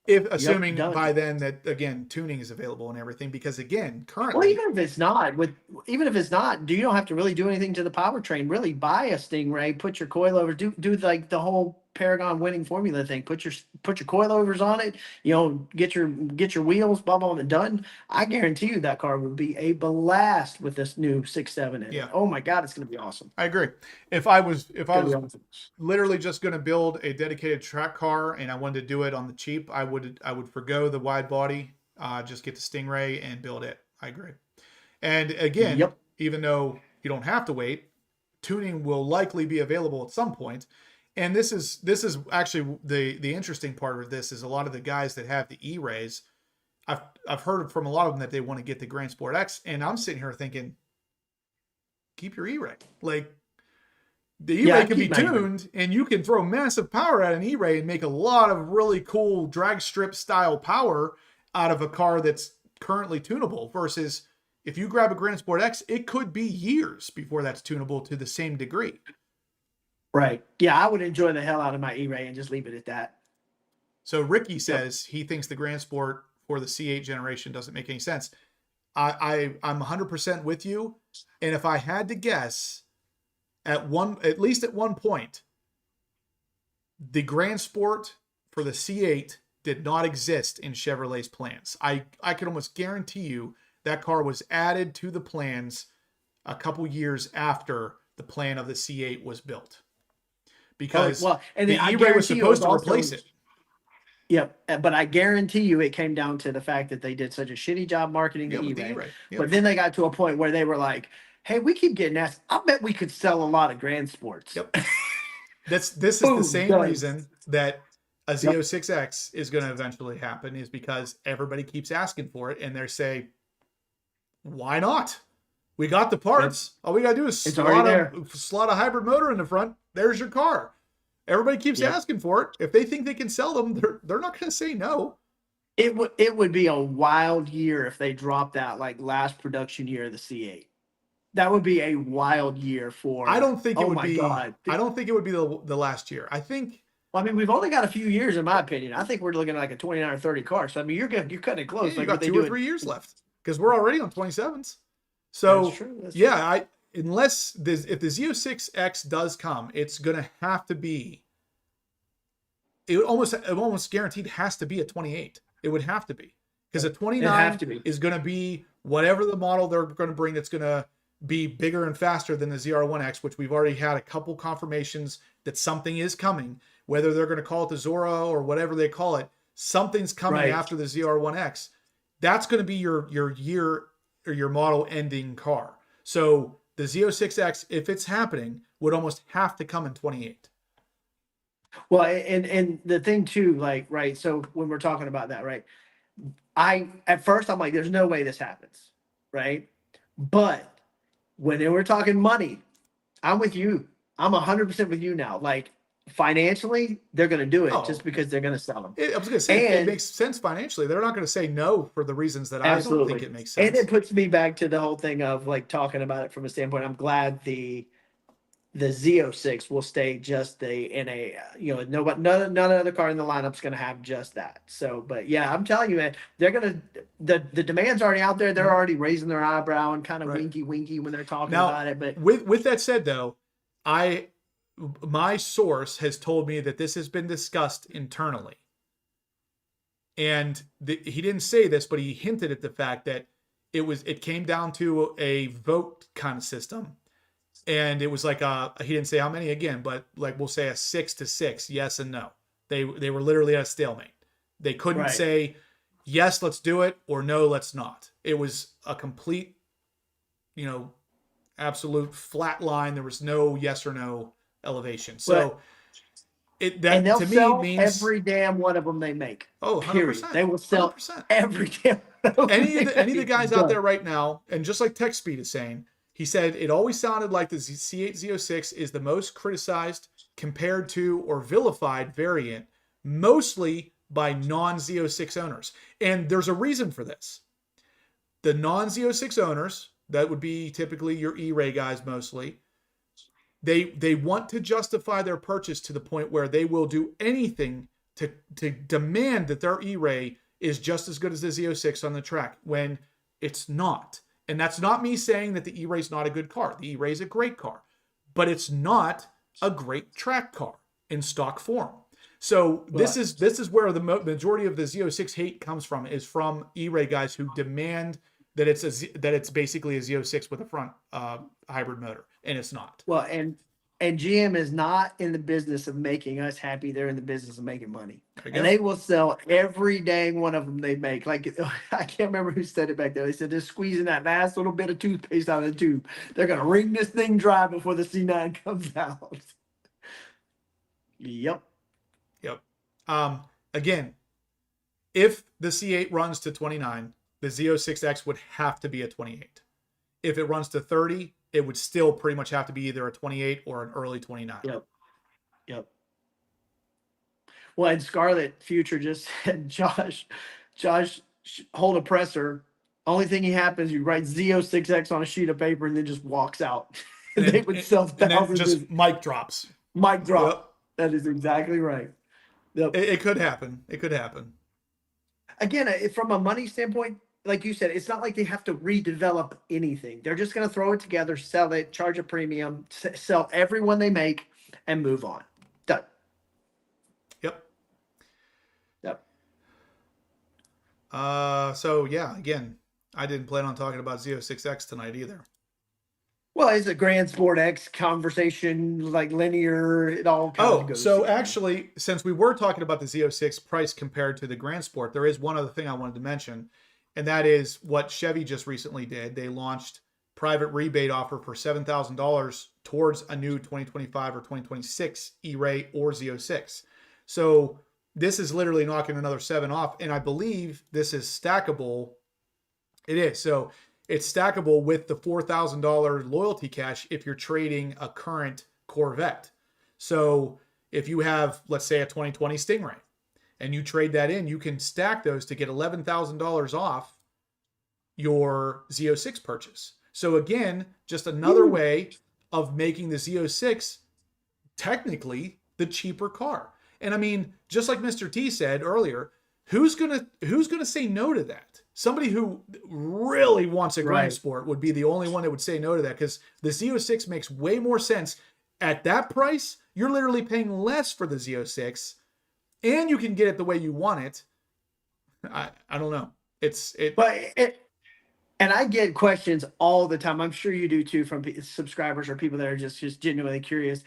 Assuming by then that, again, tuning is available and everything, because again, currently... Well, even if it's not, you don't have to really do anything to the powertrain. Really buy a Stingray, put your coilovers, do like the whole Paragon winning formula thing. Put your coilovers on it, get your wheels, blah, blah, and done. I guarantee you that car would be a blast with this new 6.7 in it. Yeah. Oh my God, it's going to be awesome. I agree. If I was literally just going to build a dedicated track car and I wanted to do it on the cheap, I would forgo the wide body, just get the Stingray and build it. I agree. And again, even though you don't have to wait, tuning will likely be available at some point. And this is actually the interesting part of this is a lot of the guys that have the E-Rays, I've heard from a lot of them that they want to get the Grand Sport X, and I'm sitting here thinking, keep your E-Ray. Like the E-Ray can be tuned, and you can throw massive power at an E-Ray and make a lot of really cool drag strip style power out of a car that's currently tunable. Versus if you grab a Grand Sport X, it could be years before that's tunable to the same degree. Right. Yeah, I would enjoy the hell out of my E-Ray and just leave it at that. So Ricky says he thinks the Grand Sport for the C8 generation doesn't make any sense. I'm 100% with you. And if I had to guess, at least at one point, the Grand Sport for the C8 did not exist in Chevrolet's plans. I could almost guarantee you that car was added to the plans a couple years after the plan of the C8 was built. Because and the E-Ray was supposed to replace it. Yep, but I guarantee you it came down to the fact that they did such a shitty job marketing the E-Ray. Yep. But then they got to a point where they were like, hey, we keep getting asked. I bet we could sell a lot of Grand Sports. Yep. This is the same reason that a Z06X is going to eventually happen, is because everybody keeps asking for it, and they say, why not? We got the parts. All we got to do is slot a hybrid motor in the front. There's your car. Everybody keeps asking for it. If they think they can sell them, they're not going to say no. It would be a wild year if they dropped that like last production year of the C8. That would be a wild year for. I don't think it would be. God. I don't think it would be the last year. I think. Well, I mean, we've only got a few years, in my opinion. I think we're looking at like a 29 or 30 car. So I mean, you're cutting it close. Yeah, you got 2 or 3 years left because we're already on 27s. So that's true. Unless if the Z06X does come, it's gonna have to be. It almost guaranteed has to be a 28. It would have to be, because a 29 is going to be whatever the model they're going to bring that's going to be bigger and faster than the ZR1X, which we've already had a couple confirmations that something is coming. Whether they're going to call it the Zorro or whatever they call it, something's coming after the ZR1X. That's going to be your year or your model ending car. So the Z06X, if it's happening, would almost have to come in 28. Well, and the thing too, like, right. So when we're talking about that, right, at first I'm like, there's no way this happens. Right. But when they were talking money, I'm with you. I'm 100% with you now. Like financially, they're going to do it just because they're going to sell them. I was going to say, it makes sense financially. They're not going to say no for the reasons that I don't think it makes sense. And it puts me back to the whole thing of like talking about it from a standpoint. I'm glad the Z06 will stay just none other car in the lineup's going to have just that. So, but yeah, I'm telling you, man, they're going to, the demand's already out there. They're already raising their eyebrow and kind of winky when they're talking about it. But with that said though, my source has told me that this has been discussed internally. And he didn't say this, but he hinted at the fact that it came down to a vote kind of system. And it was like he didn't say how many again, but like we'll say a 6-6, yes and no. They were literally at a stalemate. They couldn't say yes, let's do it, or no, let's not. It was a complete, absolute flat line. There was no yes or no elevation. So and they'll sell every damn one of them they make. Oh, 100%. They will sell 100%. every damn. Any of the guys out there right now, and just like Tech Speed is saying. He said it always sounded like the C8 Z06 is the most criticized, compared to, or vilified variant, mostly by non-Z06 owners. And there's a reason for this. The non-Z06 owners, that would be typically your E-Ray guys mostly, they want to justify their purchase to the point where they will do anything to demand that their E-Ray is just as good as the Z06 on the track, when it's not. And that's not me saying that the E-Ray is not a good car. The E-Ray is a great car, but it's not a great track car in stock form. So this is where the majority of the Z06 hate comes from, is from E-Ray guys who demand that it's basically a Z06 with a front hybrid motor, and it's not. Well, and GM is not in the business of making us happy. They're in the business of making money. And they will sell every dang one of them they make. Like, I can't remember who said it back there. They said they're squeezing that last little bit of toothpaste out of the tube. They're going to wring this thing dry before the C9 comes out. Yep. Again, if the C8 runs to 29, the Z06X would have to be a 28. If it runs to 30, it would still pretty much have to be either a 28 or an early 29. Yep. Well, and Scarlet Future just said, Josh, hold a presser. Only thing he happens, you write Z06X on a sheet of paper and then just walks out. And they would sell thousands. And just mic drops. Mic drop. Yep. That is exactly right. Yep. It could happen. Again, from a money standpoint, like you said, it's not like they have to redevelop anything. They're just going to throw it together, sell it, charge a premium, sell every one they make, and move on. Done. Yep. Yep. So yeah, again, I didn't plan on talking about Z06X tonight either. Well, it's a Grand Sport X conversation, like linear. It all kind of goes. So together. actually, since we were talking about the Z06 price compared to the Grand Sport, there is one other thing I wanted to mention, and that is what Chevy just recently did. They launched private rebate offer for $7,000 towards a new 2025 or 2026 E-Ray or Z06. So this is literally knocking another $7,000 off, and I believe this is stackable. It is. So it's stackable with the $4,000 loyalty cash if you're trading a current Corvette. So if you have, let's say, a 2020 Stingray, and you trade that in, you can stack those to get $11,000 off your Z06 purchase. So again, just another way of making the Z06 technically the cheaper car. And I mean, just like Mr. T said earlier, who's gonna say no to that? Somebody who really wants a Grand Sport would be the only one that would say no to that, because the Z06 makes way more sense at that price. You're literally paying less for the Z06, and you can get it the way you want it. I don't know. And I get questions all the time. I'm sure you do too, from subscribers or people that are just genuinely curious.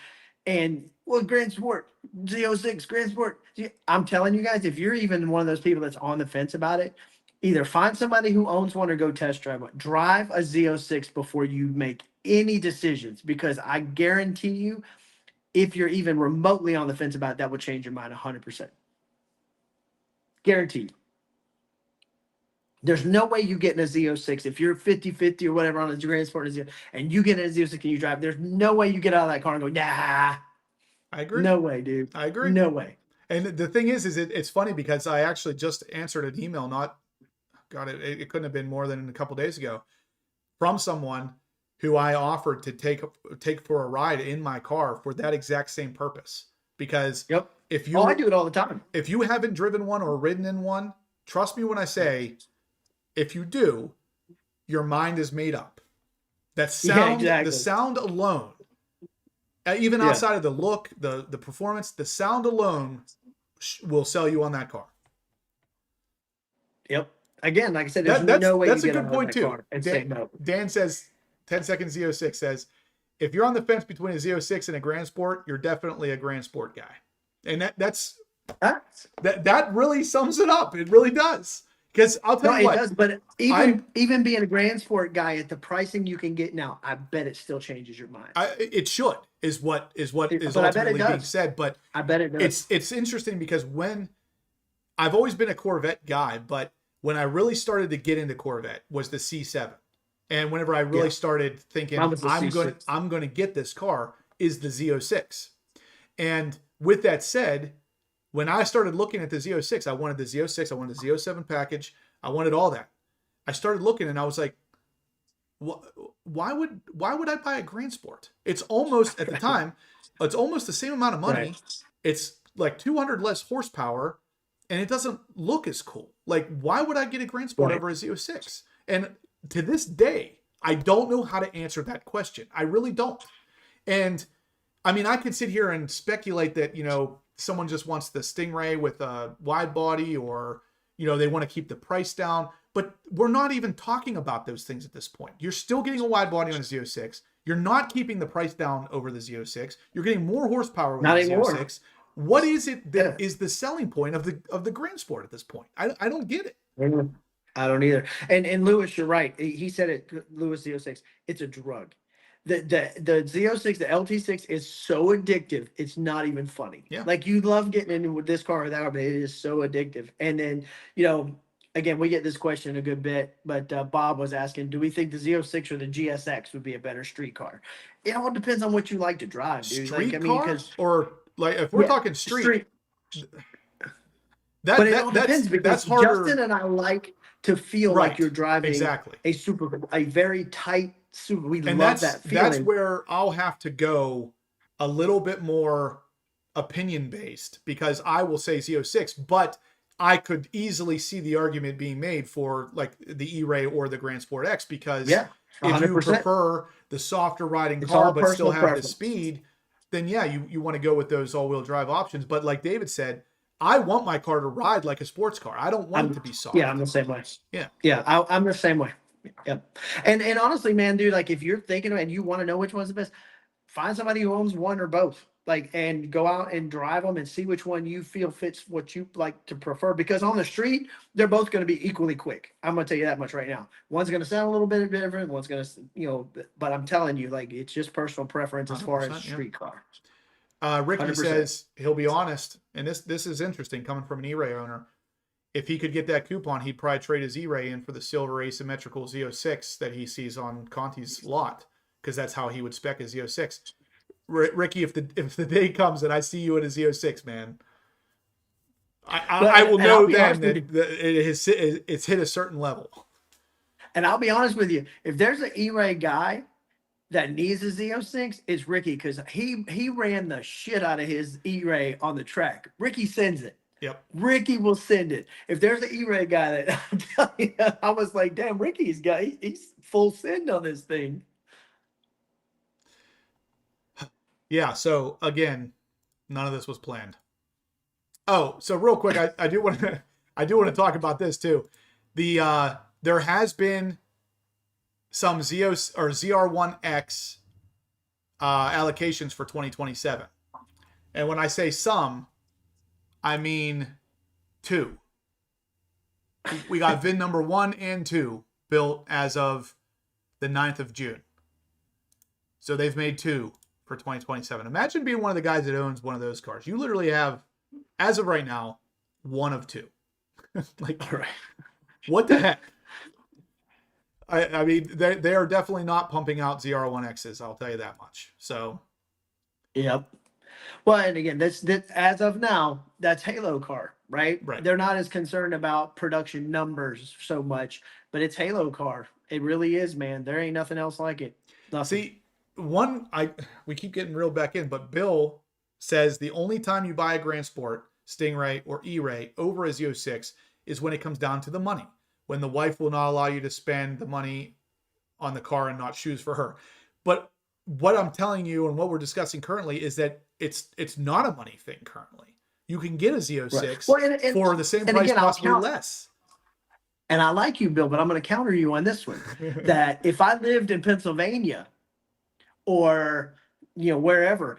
And well, Grand Sport, Z06, Grand Sport. I'm telling you guys, if you're even one of those people that's on the fence about it, either find somebody who owns one or go test drive one. Drive a Z06 before you make any decisions, because I guarantee you, if you're even remotely on the fence about it, that will change your mind 100%. Guaranteed. There's no way you get in a Z06 if you're 50-50 or whatever on a Grand Sport and you get in a Z06 and you drive. There's no way you get out of that car and go, nah. I agree. No way, dude. I agree. No way. And the thing is it's funny because I actually just answered an email, it couldn't have been more than a couple days ago, from someone who I offered to take for a ride in my car for that exact same purpose. Because if you, I do it all the time. If you haven't driven one or ridden in one, trust me when I say, if you do, your mind is made up. That sound, the sound alone, even outside of the look, the performance, the sound alone will sell you on that car. Yep. Again, like I said, there's no way that's you a get good point too. Dan says, 10 seconds Z06 says, if you're on the fence between a Z06 and a Grand Sport, you're definitely a Grand Sport guy. And that really sums it up. It really does. Because I'll tell you what, it does. But even being a Grand Sport guy at the pricing you can get now, I bet it still changes your mind. It should is what is ultimately being said. But I bet it does. It's interesting because when I've always been a Corvette guy, but when I really started to get into Corvette was the C7, and whenever I really started thinking I'm going to get this car is the Z06, and with that said, when I started looking at the Z06, I wanted the Z06, I wanted the Z07 package, I wanted all that. I started looking and I was like, why would I buy a Grand Sport? It's almost, at the time, it's almost the same amount of money. Right. It's like 200 less horsepower, and it doesn't look as cool. Like, why would I get a Grand Sport over a Z06? And to this day, I don't know how to answer that question. I really don't. And I mean, I could sit here and speculate that, someone just wants the Stingray with a wide body, or, they want to keep the price down. But we're not even talking about those things at this point. You're still getting a wide body on a Z06. You're not keeping the price down over the Z06. You're getting more horsepower with the Z06. What is it that is the selling point of the Grand Sport at this point? I don't get it. I don't either. And Lewis, you're right. He said it, Lewis Z06. It's a drug. The Z06, the LT6 is so addictive. It's not even funny. Yeah. Like, you love getting in with this car or that car, but it is so addictive. And then, again, we get this question a good bit, but Bob was asking, do we think the Z06 or the GSX would be a better street car? It all depends on what you like to drive, dude. Street car? Or, like, if we're talking street. But it all depends, because that's harder. Justin and I like to feel like you're driving a very tight super. We love that feeling. That's where I'll have to go a little bit more opinion based, because I will say Z06, but I could easily see the argument being made for like the E-Ray or the Grand Sport X, because Yeah, if you 100%. prefer the softer riding It's car all but still personal have preference. the speed, then yeah, you want to go with those all-wheel drive options. But like David said, I want my car to ride like a sports car. I don't want it to be soft. Yeah, I'm the same way. Yeah. Yeah, I'm the same way. Yep. And honestly, man, dude, like if you're thinking of it and you want to know which one's the best, find somebody who owns one or both. Like, and go out and drive them and see which one you feel fits what you like to prefer. Because on the street, they're both going to be equally quick. I'm going to tell you that much right now. One's going to sound a little bit different. One's going to, but I'm telling you, like, it's just personal preference as far as 100%, yeah. street car. Ricky 100%. says he'll be honest, and this is interesting coming from an E-Ray owner. If he could get that coupon, he'd probably trade his E-Ray in for the silver asymmetrical Z06 that he sees on Conti's lot, because that's how he would spec his Z06. Ricky, if the day comes and I see you in a Z06, man, I will know then that it's hit a certain level. And I'll be honest with you, if there's an E-Ray guy that needs a Z06, it's Ricky, because he ran the shit out of his E-Ray on the track. Ricky sends it. Yep. Ricky will send it. If there's an E-Ray guy that I'm telling you, I was like, damn, Ricky's got he's full send on this thing. Yeah, so again, none of this was planned. Oh, so real quick, I do want to talk about this too. There has been some ZR1X allocations for 2027. And when I say some, I mean 2. We got VIN number 1 and 2 built as of the 9th of June. So they've made 2 for 2027. Imagine being one of the guys that owns one of those cars. You literally have, as of right now, 1 of 2. Like, Right. What the heck? I mean, they are definitely not pumping out ZR1X's, I'll tell you that much. So, Yep. Well, and again, that's as of now, that's Halo car, right? Right. They're not as concerned about production numbers so much, but it's Halo car. It really is, man. There ain't nothing else like it. Nothing. See, we keep getting reeled back in, but Bill says the only time you buy a Grand Sport, Stingray, or E-Ray over a Z06 is when it comes down to the money. When the wife will not allow you to spend the money on the car and not shoes for her. But what I'm telling you and what we're discussing currently is that it's not a money thing currently. You can get a Z06 Right. Well, and for the same and price, again, possibly less. And I like you, Bill, but I'm going to counter you on this one. That if I lived in Pennsylvania or, wherever,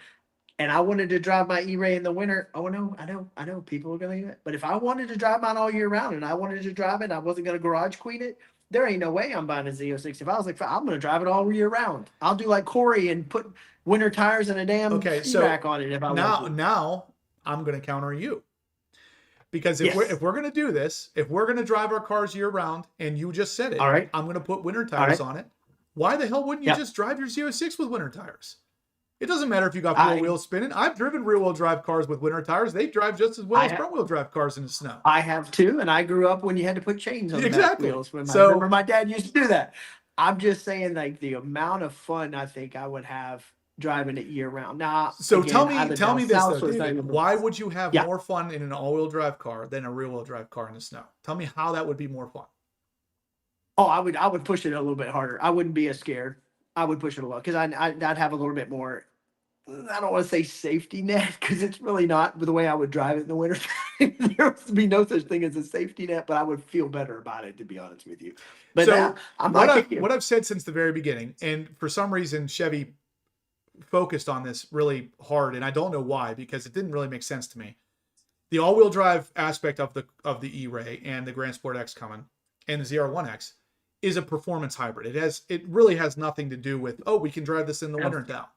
and I wanted to drive my E-Ray in the winter, oh no, I know people are going to do it. But if I wanted to drive mine all year round and I wanted to drive it, I wasn't going to garage queen it, there ain't no way I'm buying a Z06. If I was like, I'm going to drive it all year round. I'll do like Corey and put winter tires and a damn ski rack on it if I want to. Now I'm going to counter you. Because if we're going to do this, if we're going to drive our cars year round, and you just said it, all right, I'm going to put winter tires on it. Why the hell wouldn't you just drive your Z06 with winter tires? It doesn't matter if you got four wheels spinning. I've driven rear-wheel drive cars with winter tires. They drive just as well as front-wheel drive cars in the snow. I have too, and I grew up when you had to put chains on the back wheels. I remember my dad used to do that. I'm just saying, like, the amount of fun I think I would have driving it year-round. Now, so again, tell me this, though, David, why would you have more fun in an all-wheel drive car than a rear-wheel drive car in the snow? Tell me how that would be more fun. Oh, I would push it a little bit harder. I wouldn't be as scared. I would push it a lot because I'd have a little bit more. I don't want to say safety net because it's really not the way I would drive it in the winter. There would be no such thing as a safety net, but I would feel better about it, to be honest with you. But so what I've said since the very beginning, and for some reason Chevy focused on this really hard, and I don't know why, because it didn't really make sense to me. The all-wheel drive aspect of the E-Ray and the Grand Sport X coming and the ZR1X is a performance hybrid. It really has nothing to do with, we can drive this in the winter now,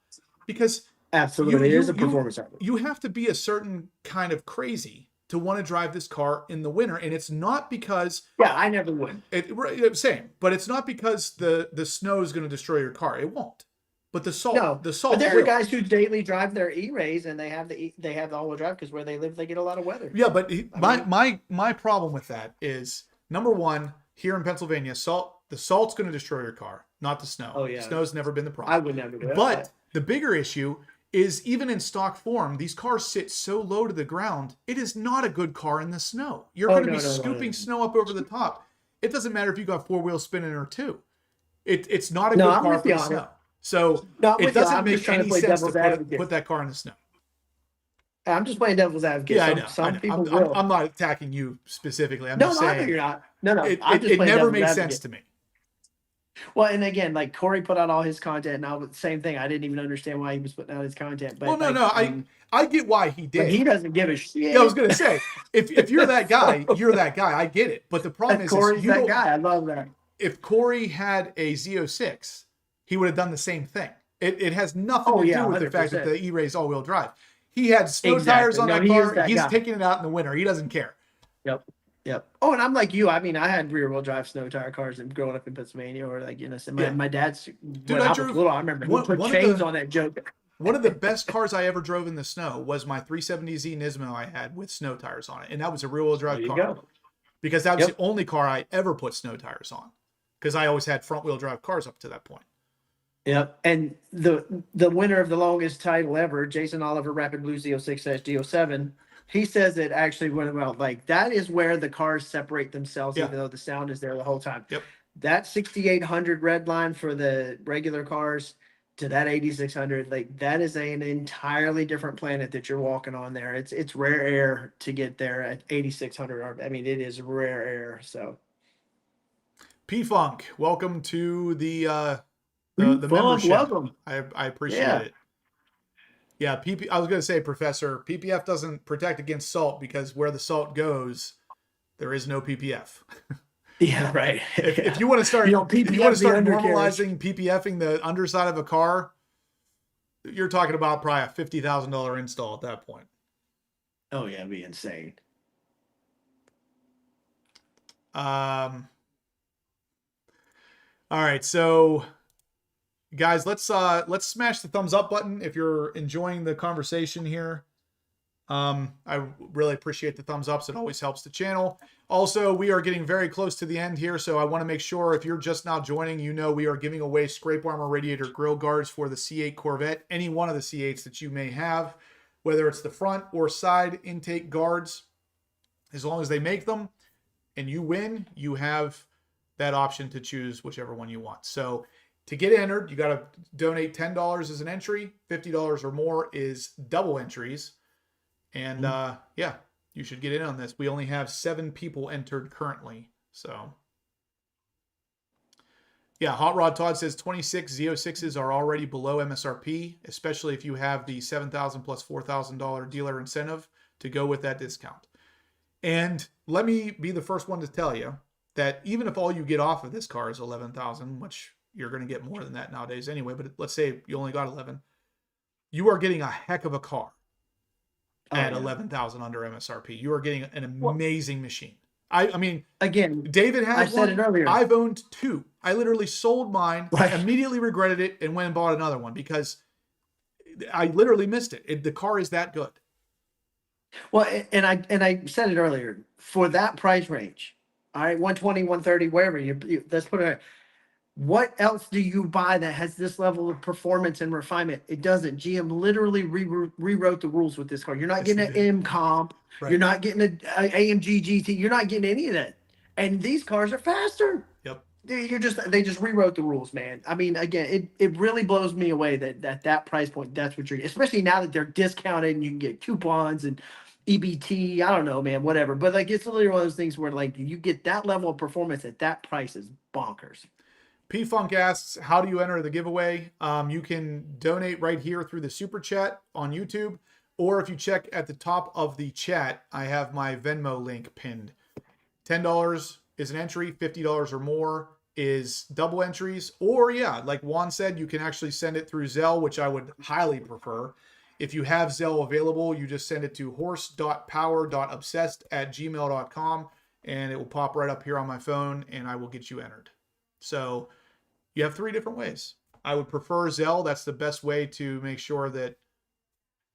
because absolutely, it is a performance hybrid. You have to be a certain kind of crazy to want to drive this car in the winter, and it's not because I never would. Same, but it's not because the snow is going to destroy your car. It won't. But the salt. But there are guys who daily drive their E-Rays, and they have the all-wheel drive because where they live, they get a lot of weather. Yeah, but my problem with that is, number one, here in Pennsylvania, the salt's going to destroy your car, not the snow. Oh yeah, snow's never been the problem. I would never do that. But the bigger issue is even in stock form, these cars sit so low to the ground, it is not a good car in the snow. You're going to be scooping snow up over the top. It doesn't matter if you got four wheels spinning or two. It's not a good car for the snow. So it doesn't make any sense to put that car in the snow. I'm just playing devil's advocate. Yeah, I know. Some people will. I'm not attacking you specifically. I'm just saying. No, you're not. No. It never made sense to me. Well, and again, like Corey put out all his content, and the same thing. I didn't even understand why he was putting out his content. But I get why he did. But he doesn't give a shit. Yeah, I was gonna say, if you're that guy, you're that guy. I get it. But the problem is Corey's that guy. I love that. If Corey had a Z06, he would have done the same thing. It has nothing to do with 100%. The fact that the E-Ray is all-wheel drive. He had snow tires on that car. He's taking it out in the winter. He doesn't care. Yep. Oh, and I'm like you. I mean, I had rear-wheel drive snow tire cars and growing up in Pennsylvania, or like my dad's. Dude, I drove. I remember he put chains on that joke. One of the best cars I ever drove in the snow was my 370Z Nismo I had with snow tires on it, and that was a rear-wheel drive car. Because that was the only car I ever put snow tires on, because I always had front-wheel drive cars up to that point. Yep, and the winner of the longest title ever, Jason Oliver, Rapid Blue Z06-D07. He says it actually went well. Like, that is where the cars separate themselves, even though the sound is there the whole time. Yep. That 6800 red line for the regular cars to that 8600, like, that is an entirely different planet that you're walking on there. It's rare air to get there at 8600. I mean, it is rare air. So, P-Funk, welcome to the membership. Welcome. I appreciate it. Yeah, I was going to say, Professor, PPF doesn't protect against salt, because where the salt goes, there is no PPF. Yeah, right. If you want to start, normalizing PPFing the underside of a car, you're talking about probably a $50,000 install at that point. Oh yeah, it'd be insane. All right, so guys, let's smash the thumbs up button if you're enjoying the conversation here. I really appreciate the thumbs ups. It always helps the channel. Also, we are getting very close to the end here, so I want to make sure if you're just now joining, we are giving away scrape armor radiator grill guards for the C8 Corvette, any one of the C8s that you may have, whether it's the front or side intake guards. As long as they make them and you win, you have that option to choose whichever one you want. So to get entered, you got to donate $10 as an entry. $50 or more is double entries. And yeah, you should get in on this. We only have 7 people entered currently. So yeah, Hot Rod Todd says 26 Z06s are already below MSRP, especially if you have the $7,000 plus $4,000 dealer incentive to go with that discount. And let me be the first one to tell you that even if all you get off of this car is 11,000, which you're going to get more than that nowadays anyway, but let's say you only got 11, you are getting a heck of a car at 11,000 under MSRP. You are getting an amazing machine. I mean, again, David has I said it earlier. I've owned 2. I literally sold mine, immediately regretted it, and went and bought another one because I literally missed it. The car is that good. Well, and I said it earlier, for that price range, all right, 120, 130, wherever you let's put it. What else do you buy that has this level of performance and refinement? It doesn't. GM literally rewrote the rules with this car. You're not getting an M comp. Right. You're not getting an AMG GT. You're not getting any of that. And these cars are faster. Yep. They just rewrote the rules, man. I mean, again, it really blows me away that price point, that's what you're, especially now that they're discounted and you can get coupons and EBT. I don't know, man, whatever. But like, it's literally one of those things where like you get that level of performance at that price is bonkers. P-Funk asks, how do you enter the giveaway? You can donate right here through the super chat on YouTube, or if you check at the top of the chat, I have my Venmo link pinned. $10 is an entry, $50 or more is double entries, or yeah, like Juan said, you can actually send it through Zelle, which I would highly prefer. If you have Zelle available, you just send it to horse.power.obsessed@gmail.com, and it will pop right up here on my phone, and I will get you entered. So you have 3 different ways. I would prefer Zelle. That's the best way to make sure that,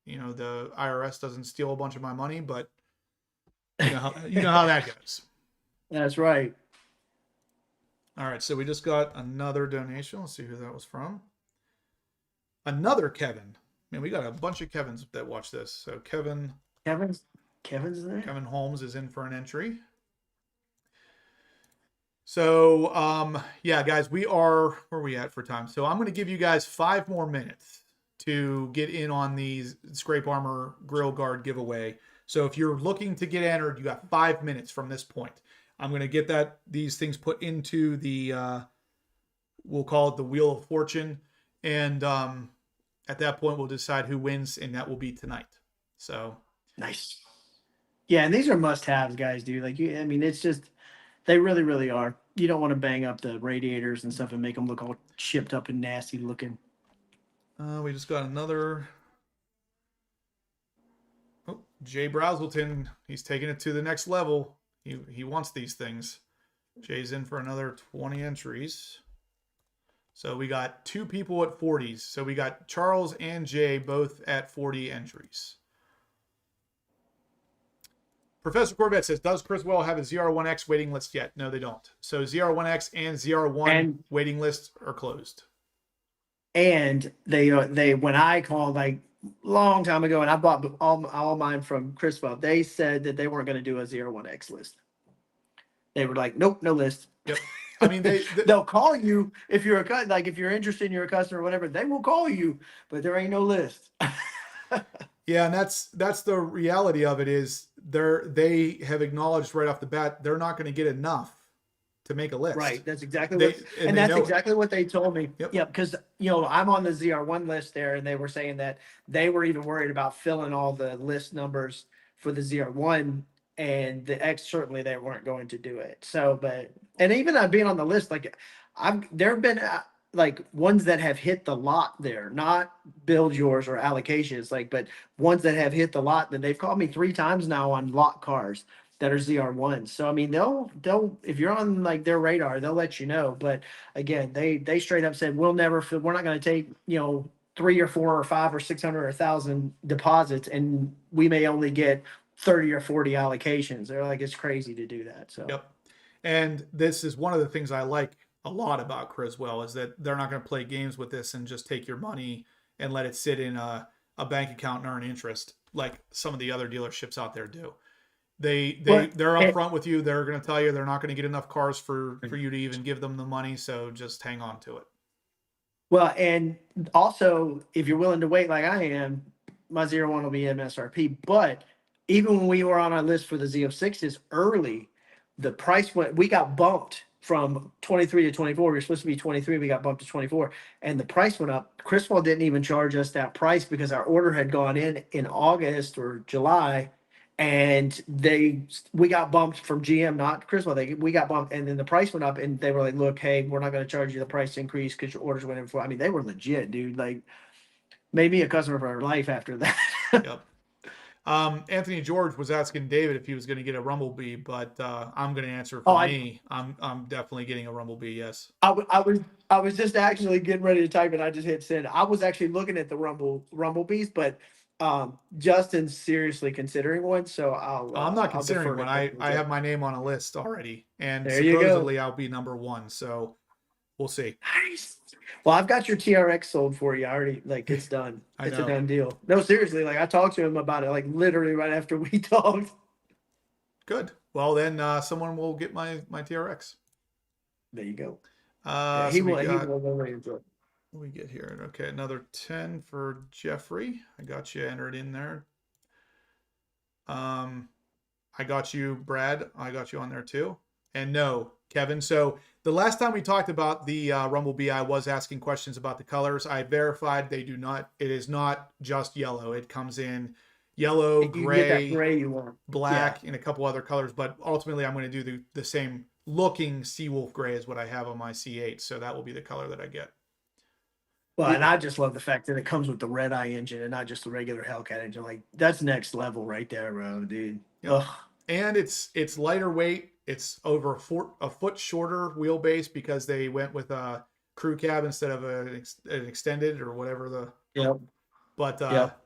the IRS doesn't steal a bunch of my money, but you know how that goes. That's right. All right. So we just got another donation. Let's see who that was from. Another Kevin. Man, we got a bunch of Kevins that watch this. So Kevin's there. Kevin Holmes is in for an entry. So, yeah, guys, where are we at for time? So I'm going to give you guys 5 more minutes to get in on these Scrape Armor Grill Guard giveaway. So if you're looking to get entered, you got 5 minutes from this point. I'm going to get these things put into the, we'll call it the Wheel of Fortune. And at that point, we'll decide who wins, and that will be tonight. So nice. Yeah, and these are must-haves, guys, dude. Like, I mean, it's just, they really, really are. You don't want to bang up the radiators and stuff and make them look all chipped up and nasty looking. We just got another. Oh, Jay Brazelton. He's taking it to the next level. He wants these things. Jay's in for another 20 entries. So we got 2 people at 40s. So we got Charles and Jay both at 40 entries. Professor Corvette says, does Criswell have a ZR1X waiting list yet? No, they don't. So ZR1X and ZR1 waiting lists are closed. And they when I called like long time ago and I bought all mine from Criswell, they said that they weren't going to do a ZR1X list. They were like, nope, no list. Yep. I mean, they'll call you if you're if you're interested, you're a customer or whatever, they will call you, but there ain't no list. Yeah, and that's the reality of it is they have acknowledged right off the bat they're not going to get enough to make a list. Right. That's exactly what they told me. Yep. Yeah, because I'm on the ZR1 list there, and they were saying that they were even worried about filling all the list numbers for the ZR1, and the X certainly they weren't going to do it. So, and even being on the list, like there have been like ones that have hit the lot there, not build yours or allocations, but ones that have hit the lot. Then they've called me 3 times now on lot cars that are ZR1s. So I mean, they'll if you're on like their radar, they'll let you know. But again, they straight up said we're not going to take 3 or 4 or 5 or 600 or 1,000 deposits, and we may only get 30 or 40 allocations. They're like, it's crazy to do that. So yep. And this is one of the things I like a lot about Criswell is that they're not going to play games with this and just take your money and let it sit in a bank account and earn interest like some of the other dealerships out there do. They're upfront with you. They're going to tell you they're not going to get enough cars for you to even give them the money. So just hang on to it. Well, and also if you're willing to wait like I am, my ZR1 will be MSRP. But even when we were on our list for the Z06s early, the price we got bumped from 23 to 24. We were supposed to be 23. We got bumped to 24, and the price went up. Criswell didn't even charge us that price because our order had gone in August or July, and we got bumped from GM, not Criswell. We got bumped, and then the price went up, and they were like, "Look, hey, we're not going to charge you the price increase because your orders went in for." I mean, they were legit, dude. Like, made me a customer for life after that. Yep. Anthony George was asking David if he was going to get a Rumblebee, but I'm going to answer for me. I'm definitely getting a Rumblebee. Yes. I was just actually getting ready to type it. I just hit send. I was actually looking at the Rumblebees, but Justin's seriously considering one. So I'm not considering one. I have my name on a list already, and there supposedly I'll be number 1. So we'll see. Nice. Well, I've got your TRX sold for you. I already it's done. It's a done deal. No, seriously, I talked to him about it literally right after we talked. Good. Well, then someone will get my TRX. There you go. He will really enjoy it. What do we get here? Okay, another 10 for Jeffrey. I got you entered in there. I got you, Brad. I got you on there too. And no, Kevin. So the last time we talked about the Rumblebee, I was asking questions about the colors. I verified they do not. It is not just yellow. It comes in yellow, gray, you want. black, and a couple other colors. But ultimately, I'm going to do the same looking Seawolf gray as what I have on my C8. So that will be the color that I get. Well, and I just love the fact that it comes with the red eye engine and not just the regular Hellcat engine. Like, that's next level right there, bro, dude. Yep. Ugh. And it's lighter weight. It's over a foot shorter wheelbase because they went with a crew cab instead of an extended or whatever the. Yep. But yep.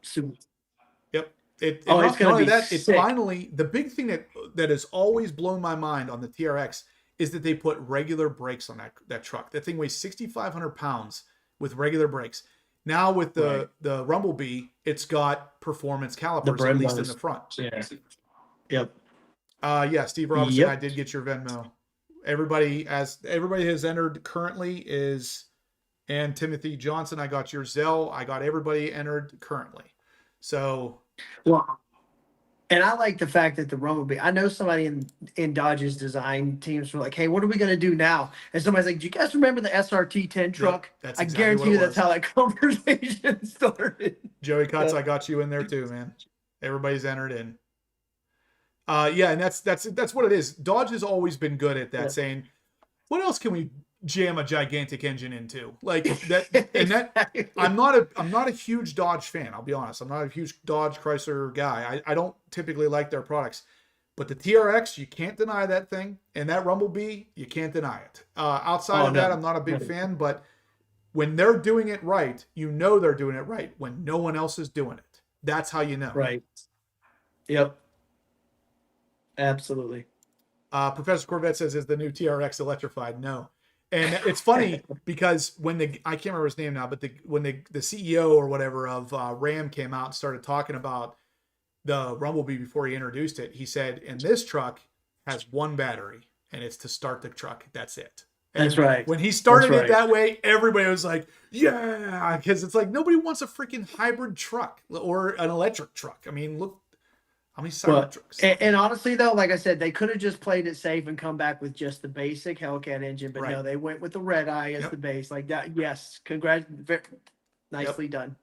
Yep. It's going to be sick. It's finally the big thing that has always blown my mind on the TRX is that they put regular brakes on that truck. That thing weighs 6,500 pounds with regular brakes. Now with the Rumblebee, it's got performance calipers, at least in the front. Yeah. Yep. Yeah, Steve Robertson, Yep. I did get your Venmo. Everybody has entered currently and Timothy Johnson, I got your Zelle. I got everybody entered currently. So, well, and I like the fact that the Rumblebee, I know somebody in Dodge's design teams were like, hey, what are we going to do now? And somebody's like, do you guys remember the SRT 10 truck? That's I exactly guarantee what it you that's was. how that conversation started. Joey Cutts, I got you in there too, man. Everybody's entered in. Yeah, and that's what it is. Dodge has always been good at that, saying, what else can we jam a gigantic engine into? Like that, and that Exactly. I'm not a huge Dodge fan, I'll be honest. I'm not a huge Dodge Chrysler guy. I don't typically like their products. But the TRX, you can't deny that thing. And that Rumblebee, you can't deny it. Outside of that, I'm not a big fan, but when they're doing it right, you know they're doing it right when no one else is doing it. That's how you know. Right. Yep. Absolutely. Professor Corvette says, is the new TRX electrified? No. And it's funny because when I can't remember his name now, but when the CEO or whatever of Ram came out and started talking about the Rumblebee before he introduced it, he said, and this truck has one battery and it's to start the truck. That's it. And that's right. When he started it that way, everybody was like, yeah, because it's like nobody wants a freaking hybrid truck or an electric truck. I mean, look how many trucks. And honestly, though, like I said, they could have just played it safe and come back with just the basic Hellcat engine, but no, they went with the red eye as the base. Like that, yes, nicely done.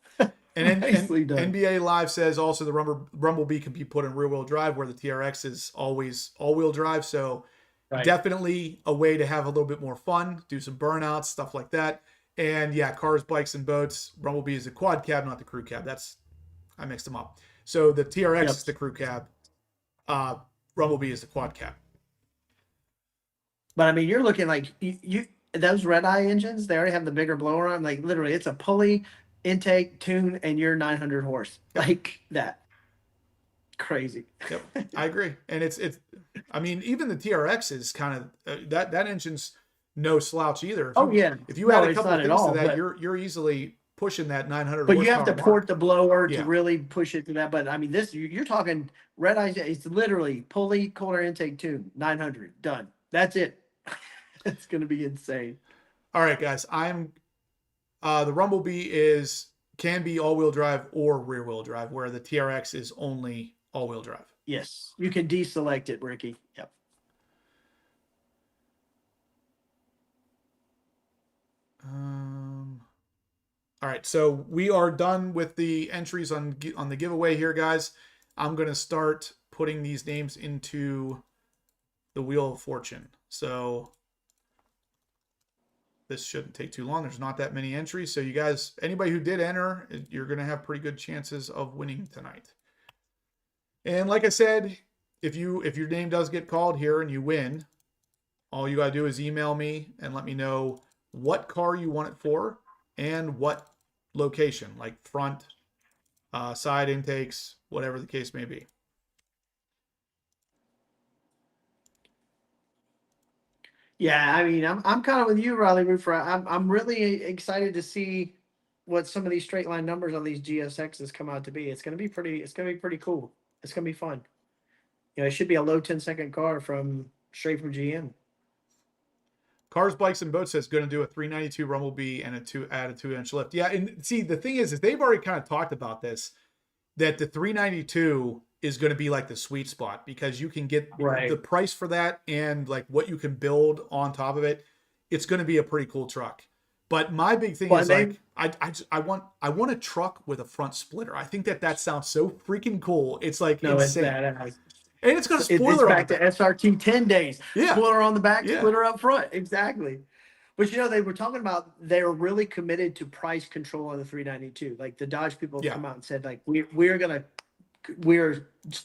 And Nicely done. NBA Live says also the Rumblebee can be put in rear-wheel drive where the TRX is always all-wheel drive. So definitely a way to have a little bit more fun, do some burnouts, stuff like that. And yeah, cars, bikes, and boats. Rumblebee is the quad cab, not the crew cab. I mixed them up. So the TRX is the crew cab. Rumblebee is the quad cab. But I mean, you're looking like you those red eye engines. They already have the bigger blower on. Like literally, it's a pulley, intake, tune, and you're 900 horse like that. Crazy. Yep, I agree. And it's. I mean, even the TRX is kind of that engine's no slouch either. If you add a couple of things to that, you're easily pushing that 900. But you have to port the blower to really push it to that. But I mean, this you're talking red eye. It's literally pulley, quarter intake, tune, 900 done. That's it. It's going to be insane. All right, guys. The Rumblebee can be all-wheel drive or rear-wheel drive, where the TRX is only all-wheel drive. Yes, you can deselect it, Ricky. Yep. All right, so we are done with the entries on the giveaway here, guys. I'm going to start putting these names into the Wheel of Fortune. So this shouldn't take too long. There's not that many entries. So you guys, anybody who did enter, you're going to have pretty good chances of winning tonight. And like I said, if your name does get called here and you win, all you got to do is email me and let me know what car you want it for and what location, like front, side intakes, whatever the case may be. Yeah, I mean, I'm kind of with you, Riley Roofer. I'm really excited to see what some of these straight line numbers on these GSXs come out to be. It's gonna be pretty cool. It's gonna be fun. It should be a low 10-second car straight from GM. Cars, Bikes, and Boats says going to do a 392 Rumblebee and add a 2-inch lift. Yeah, and see, the thing is they've already kind of talked about this, that the 392 is going to be like the sweet spot because you can get the price for that and like what you can build on top of it. It's going to be a pretty cool truck. But my big thing is I want a truck with a front splitter. I think that sounds so freaking cool. It's like insane. It's badass. And it's got a spoiler on the back. It's back to SRT 10 days. Yeah. Spoiler on the back, splitter up front. Exactly. But they were talking about they're really committed to price control on the 392. Like the Dodge people have come out and said, like, we're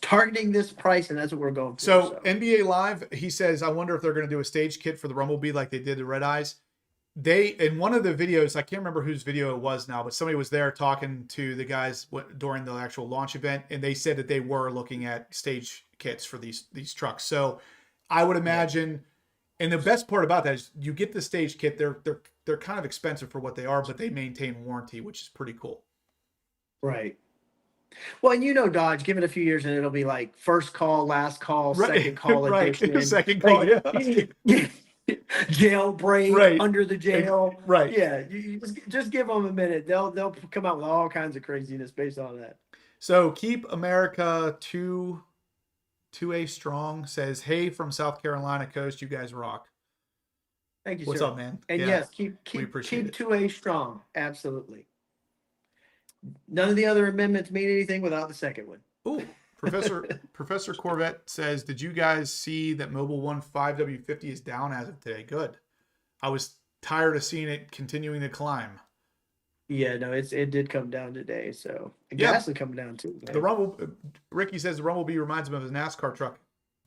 targeting this price and that's what we're going for. So NBA Live, he says, I wonder if they're going to do a stage kit for the Rumblebee like they did the Red Eyes. In one of the videos, I can't remember whose video it was now, but somebody was there talking to the guys during the actual launch event, and they said that they were looking at stage kits for these trucks. So I would imagine, and the best part about that is you get the stage kit, they're they're kind of expensive for what they are, but they maintain warranty, which is pretty cool. Right. Well, and Dodge, give it a few years and it'll be like first call, last call, Right. second call Right. edition. Second call, yeah. Jailbreak, Right. under the jail. Right. Yeah, you just give them a minute. They'll come out with all kinds of craziness based on that. So Keep America 2A Strong says, "Hey from South Carolina coast, you guys rock." Thank you, What's sir. up, man? And Yeah, yes, we keep appreciate it. 2A strong. Absolutely. None of the other amendments mean anything without the second one. Oh, Professor Corvette says, "Did you guys see that Mobile One 5W50 is down as of today?" Good. I was tired of seeing it continuing to climb. Yeah, no, it did come down today. So Yeah. gas will come down too. Man. The Rumble, Ricky says the Rumblebee reminds him of his NASCAR truck.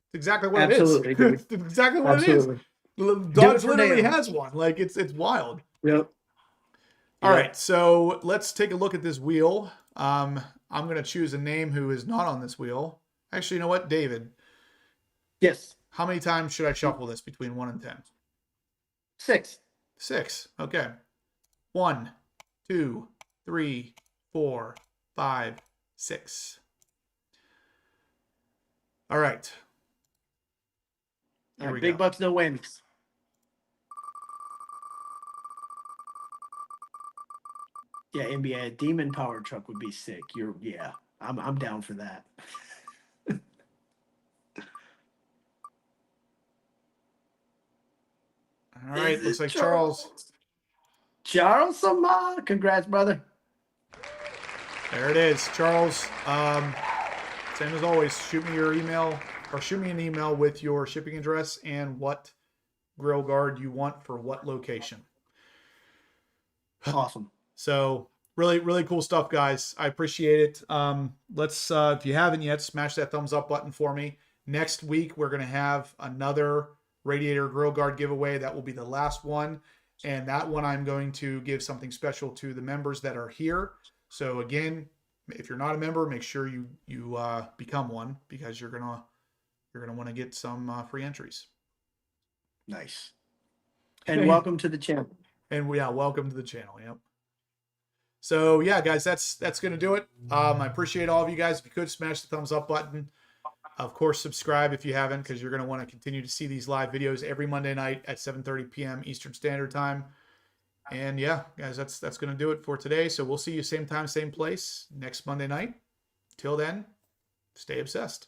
It's exactly what Absolutely, it dude. is. It's exactly what Absolutely. it is. it Dodge for literally now. has one. Like it's wild. Yep. All right, so let's take a look at this wheel. I'm going to choose a name who is not on this wheel. Actually, you know what, David? Yes. How many times should I shuffle this between 1 and 10? 6. 6. Okay. 1, 2, 3, 4, 5, 6. All right. All Here right, we big go. bucks, no whammies. Yeah, NBA, a demon powered truck would be sick. I'm down for that. All right. Looks like Charles. Charles Sama. Congrats, brother. There it is, Charles. Same as always, shoot me your email or shoot me an email with your shipping address and what grill guard you want for what location. Awesome. So really, really cool stuff, guys. I appreciate it. Let's, if you haven't yet, smash that thumbs up button for me. Next week, we're going to have another radiator grill guard giveaway. That will be the last one. And that one, I'm going to give something special to the members that are here. So again, if you're not a member, make sure you become one, because you're gonna want to get some free entries. Nice. And welcome to the channel. And welcome to the channel. Yep. So yeah, guys, that's gonna do it. I appreciate all of you guys. If you could smash the thumbs up button. Of course, subscribe if you haven't, because you're gonna want to continue to see these live videos every Monday night at 7:30 p.m. Eastern Standard Time. And yeah, guys, that's going to do it for today. So we'll see you same time, same place next Monday night. Till then, stay obsessed.